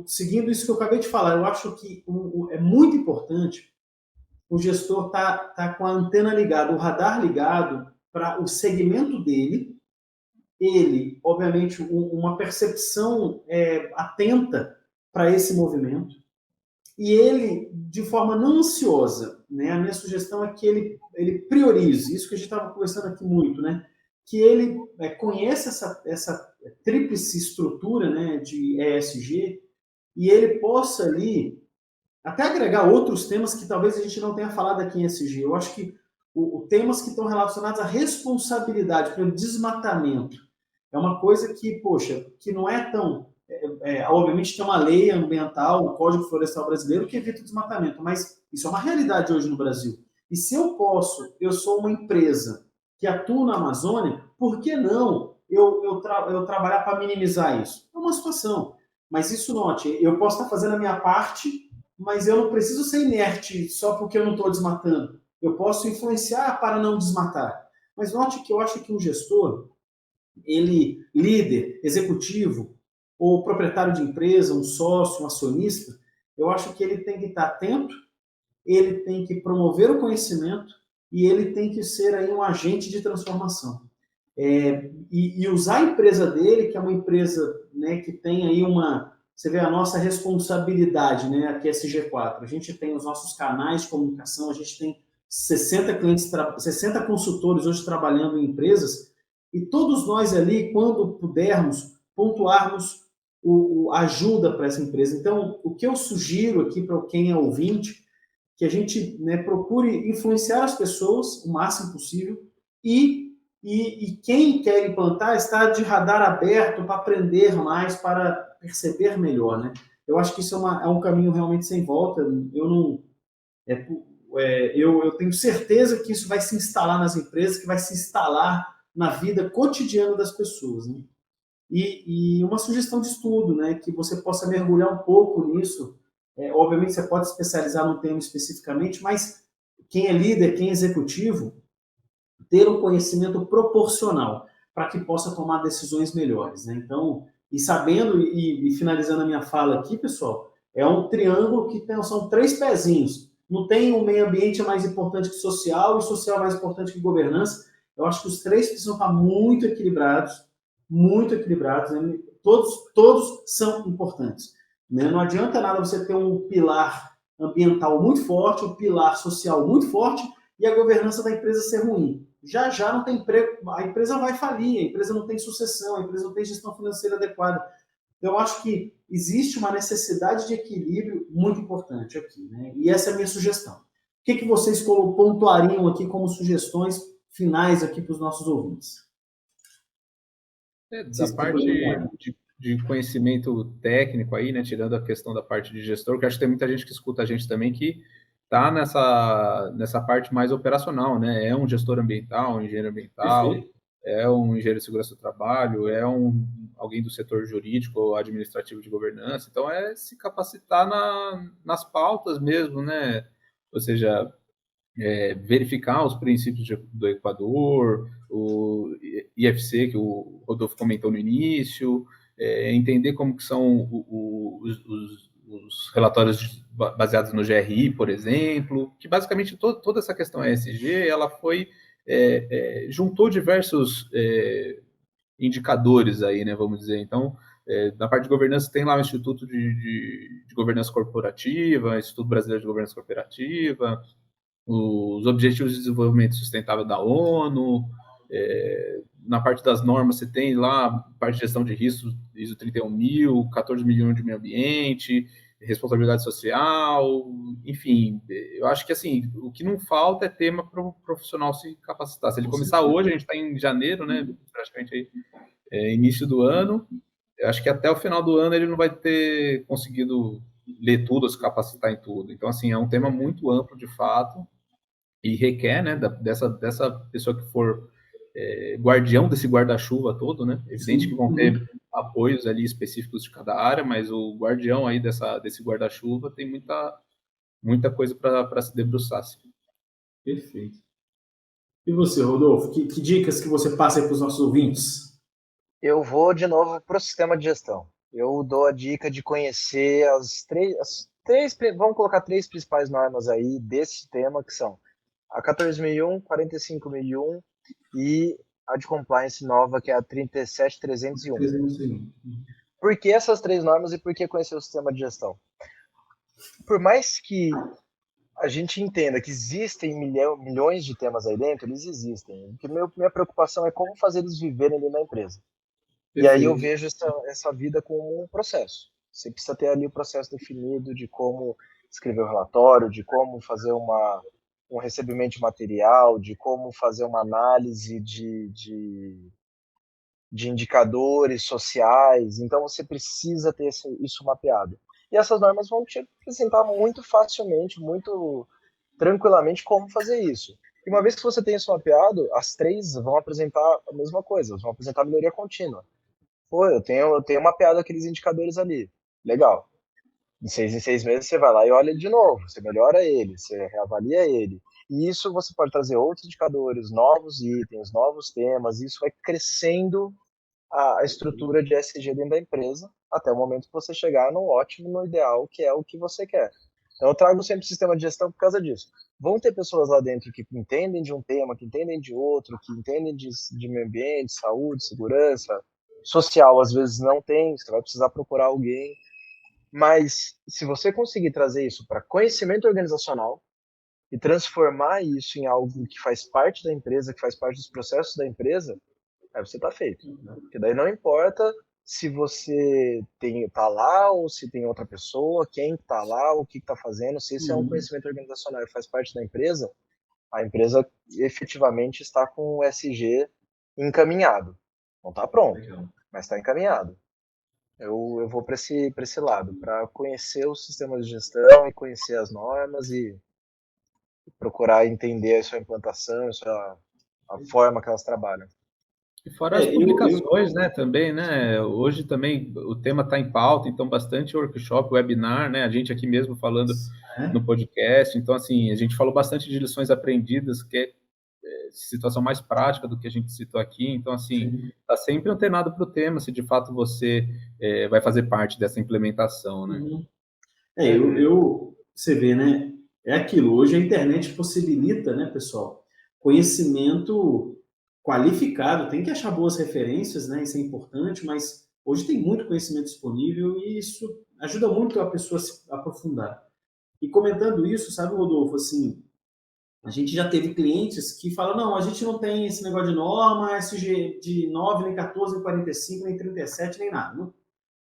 Seguindo isso que eu acabei de falar, eu acho que é muito importante o gestor tá com a antena ligada, o radar ligado para o segmento dele, ele, obviamente, uma percepção atenta para esse movimento, e ele, de forma não ansiosa, né? A minha sugestão é que ele priorize, isso que a gente estava conversando aqui muito, né? Que ele conheça essa tríplice estrutura, né, de ESG, e ele possa ali até agregar outros temas que talvez a gente não tenha falado aqui em ESG. Eu acho que temas que estão relacionados à responsabilidade, pelo desmatamento, é uma coisa que, poxa, que não é tão... obviamente tem uma lei ambiental, o Código Florestal Brasileiro, que evita o desmatamento, mas isso é uma realidade hoje no Brasil. E se eu sou uma empresa que atua na Amazônia, por que não eu trabalhar para minimizar isso? É uma situação. Mas isso, note, eu posso estar fazendo a minha parte, mas eu não preciso ser inerte só porque eu não estou desmatando. Eu posso influenciar para não desmatar. Mas note que eu acho que um gestor, ele, líder, executivo, ou proprietário de empresa, um sócio, um acionista, eu acho que ele tem que estar atento, ele tem que promover o conhecimento e ele tem que ser aí um agente de transformação. E usar a empresa dele, que é uma empresa, né, que tem aí você vê a nossa responsabilidade, né, aqui é SG4. A gente tem os nossos canais de comunicação, a gente tem 60 clientes, 60 consultores hoje trabalhando em empresas, e todos nós ali, quando pudermos, pontuarmos ajuda para essa empresa. Então, o que eu sugiro aqui para quem é ouvinte, que a gente, né, procure influenciar as pessoas o máximo possível e quem quer implantar está de radar aberto para aprender mais, para perceber melhor, né? Eu acho que isso é um caminho realmente sem volta. Eu tenho certeza que isso vai se instalar nas empresas, que vai se instalar na vida cotidiana das pessoas, né? E uma sugestão de estudo, né, que você possa mergulhar um pouco nisso. Obviamente você pode especializar num tema especificamente, mas quem é líder, quem é executivo, ter um conhecimento proporcional para que possa tomar decisões melhores, né? Então, e sabendo, e finalizando a minha fala aqui, pessoal, é um triângulo que são 3 pezinhos. Não tem o meio ambiente é mais importante que social, e social é mais importante que governança. Eu acho que os 3 precisam estar muito equilibrados, né? Todos são importantes, né? Não adianta nada você ter um pilar ambiental muito forte, um pilar social muito forte, e a governança da empresa ser ruim. Já não tem emprego, a empresa vai falir, a empresa não tem sucessão, a empresa não tem gestão financeira adequada. Então, eu acho que existe uma necessidade de equilíbrio muito importante aqui, né? E essa é a minha sugestão. O que vocês pontuariam aqui como sugestões finais aqui para os nossos ouvintes? Da parte de conhecimento técnico aí, né, tirando a questão da parte de gestor, que acho que tem muita gente que escuta a gente também que está nessa parte mais operacional, né? É um gestor ambiental, um engenheiro ambiental, perfeito, é um engenheiro de segurança do trabalho, é alguém do setor jurídico ou administrativo de governança. Então, é se capacitar nas pautas mesmo, né? Ou seja, verificar os princípios do Equador, o IFC, que o Rodolfo comentou no início, entender como que são os relatórios baseados no GRI, por exemplo, que basicamente toda essa questão ESG, ela foi, juntou diversos indicadores aí, né, vamos dizer. Então, na parte de governança tem lá o Instituto de Governança Corporativa, Instituto Brasileiro de Governança Corporativa, os Objetivos de Desenvolvimento Sustentável da ONU, na parte das normas você tem lá a parte de gestão de riscos, ISO 31000, 14 milhões de meio ambiente, responsabilidade social, enfim, eu acho que assim, o que não falta é tema para o profissional se capacitar. Se ele começar hoje, a gente está em janeiro, né, praticamente aí, início do ano, eu acho que até o final do ano ele não vai ter conseguido ler tudo, se capacitar em tudo. Então, assim, é um tema muito amplo de fato, e requer, né, dessa pessoa que for guardião desse guarda-chuva todo, né? Evidente que vão ter apoios ali específicos de cada área, mas o guardião aí desse guarda-chuva tem muita coisa para se debruçar. Assim. Perfeito. E você, Rodolfo, que dicas que você passa aí para os nossos ouvintes? Eu vou de novo para o sistema de gestão. Eu dou a dica de conhecer vamos colocar três principais normas aí desse tema, que são a 14.001, 45.001 e a de compliance nova, que é a 37.301. Por que essas três normas e por que conhecer o sistema de gestão? Por mais que a gente entenda que existem milhões de temas aí dentro, eles existem. Porque minha preocupação é como fazer eles viverem ali na empresa. E aí eu vejo essa vida como um processo. Você precisa ter ali o processo definido de como escrever o relatório, de como fazer um recebimento de material, de como fazer uma análise de indicadores sociais. Então você precisa ter isso mapeado. E essas normas vão te apresentar muito facilmente, muito tranquilamente como fazer isso. E uma vez que você tem isso mapeado, as três vão apresentar a mesma coisa, vão apresentar melhoria contínua. Pô, eu tenho mapeado aqueles indicadores ali. Legal. Em seis meses você vai lá e olha de novo, você melhora ele, você reavalia ele. E isso você pode trazer outros indicadores, novos itens, novos temas, e isso vai crescendo a estrutura de SG dentro da empresa, até o momento que você chegar no ótimo, no ideal, que é o que você quer. Então eu trago sempre sistema de gestão por causa disso. Vão ter pessoas lá dentro que entendem de um tema, que entendem de outro, que entendem de meio ambiente, saúde, segurança, social, às vezes não tem, você vai precisar procurar alguém. Mas se você conseguir trazer isso para conhecimento organizacional e transformar isso em algo que faz parte da empresa, que faz parte dos processos da empresa, aí você está feito. Porque daí não importa se você tá lá ou se tem outra pessoa, quem está lá, o que está fazendo, se esse é um conhecimento organizacional e faz parte da empresa, a empresa efetivamente está com o SG encaminhado. Não está pronto, mas está encaminhado. Eu vou para esse lado, para conhecer os sistemas de gestão e conhecer as normas e procurar entender a sua implantação, a forma que elas trabalham. E fora as publicações, né, também, né? Hoje também o tema está em pauta, então bastante workshop, webinar, né? A gente aqui mesmo falando no podcast. Então, assim, a gente falou bastante de lições aprendidas, que é situação mais prática do que a gente citou aqui. Então, assim, está sempre antenado para o tema, se de fato você vai fazer parte dessa implementação, né? Você vê, né? É aquilo. Hoje a internet possibilita, né, pessoal, conhecimento qualificado. Tem que achar boas referências, né? Isso é importante, mas hoje tem muito conhecimento disponível e isso ajuda muito a pessoa a se aprofundar. E comentando isso, sabe, Rodolfo, assim, a gente já teve clientes que falam, não, a gente não tem esse negócio de norma, SG de 9, nem 14, nem 45, nem 37, nem nada. Não,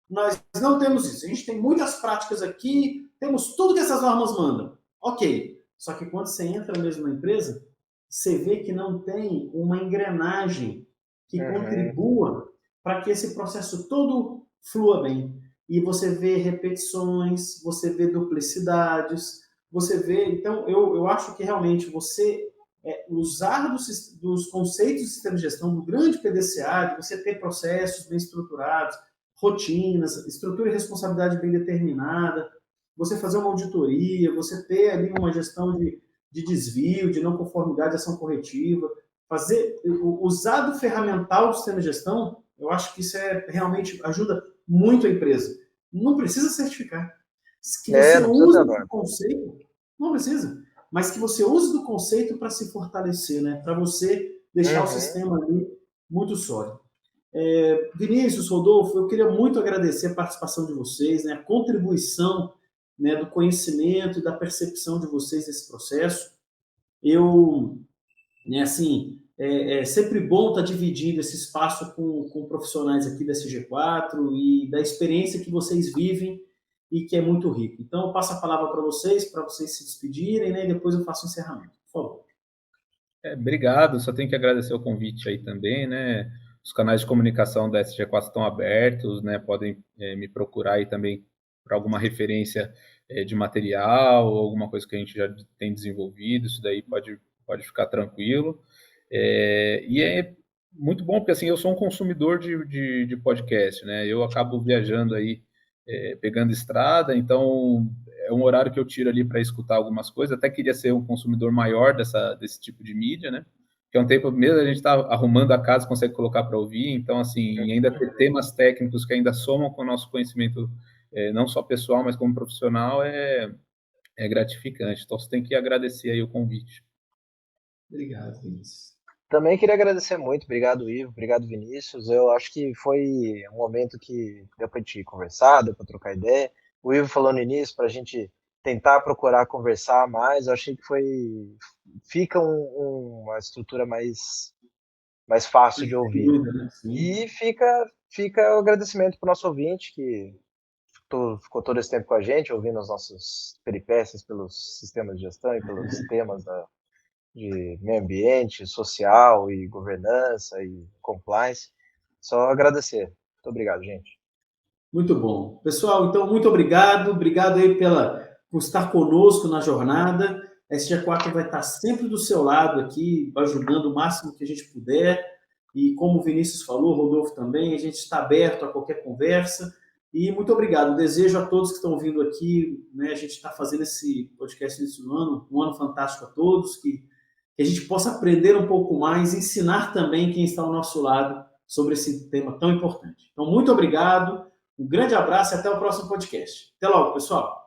nós não temos isso. A gente tem muitas práticas aqui, temos tudo que essas normas mandam. Ok. Só que quando você entra mesmo na empresa, você vê que não tem uma engrenagem que contribua para que esse processo todo flua bem. E você vê repetições, você vê duplicidades, você vê... Então, eu acho que realmente você usar dos conceitos do sistema de gestão, do grande PDCA, de você ter processos bem estruturados, rotinas, estrutura e responsabilidade bem determinada, você fazer uma auditoria, você ter ali uma gestão de desvio, de não conformidade, ação corretiva, usar do ferramental do sistema de gestão, eu acho que isso realmente ajuda muito a empresa. Não precisa certificar. Que você use do conceito, não precisa, mas que você use do conceito para se fortalecer, né? Para você deixar o sistema ali muito sólido. Vinícius, Rodolfo, eu queria muito agradecer a participação de vocês, né, a contribuição, né, do conhecimento e da percepção de vocês nesse processo. Assim, é sempre bom estar dividindo esse espaço com profissionais aqui da SG4 e da experiência que vocês vivem e que é muito rico. Então, eu passo a palavra para vocês se despedirem, né, e depois eu faço o encerramento. Por favor. Obrigado, só tenho que agradecer o convite aí também, né? Os canais de comunicação da SG4 estão abertos, né? Podem me procurar aí também para alguma referência de material, ou alguma coisa que a gente já tem desenvolvido, isso daí pode ficar tranquilo. E é muito bom, porque assim, eu sou um consumidor de podcast, né? Eu acabo viajando aí, pegando estrada, então é um horário que eu tiro ali para escutar algumas coisas. Até queria ser um consumidor maior desse tipo de mídia, né? que é um tempo mesmo, a gente está arrumando a casa, consegue colocar para ouvir, então, assim, e ainda ter temas técnicos que ainda somam com o nosso conhecimento, não só pessoal, mas como profissional, é gratificante. Então, você tem que agradecer aí o convite. Obrigado, Vinícius. Também queria agradecer muito, obrigado Ivo, obrigado Vinícius. Eu acho que foi um momento que deu para a gente conversar, deu para trocar ideia. O Ivo falou no início para a gente tentar procurar conversar mais. Eu achei que fica uma estrutura mais fácil de ouvir. E fica o agradecimento para o nosso ouvinte que ficou todo esse tempo com a gente, ouvindo as nossas peripécias pelos sistemas de gestão e pelos temas de meio ambiente, social e governança e compliance. Só agradecer. Muito obrigado, gente. Muito bom. Pessoal, então, muito obrigado. Obrigado aí por estar conosco na jornada. A SG4 vai estar sempre do seu lado aqui, ajudando o máximo que a gente puder. E como o Vinícius falou, o Rodolfo também, a gente está aberto a qualquer conversa. E muito obrigado. Desejo a todos que estão vindo aqui, né, a gente está fazendo esse podcast nesse ano, um ano fantástico a todos, que a gente possa aprender um pouco mais, ensinar também quem está ao nosso lado sobre esse tema tão importante. Então, muito obrigado, um grande abraço e até o próximo podcast. Até logo, pessoal!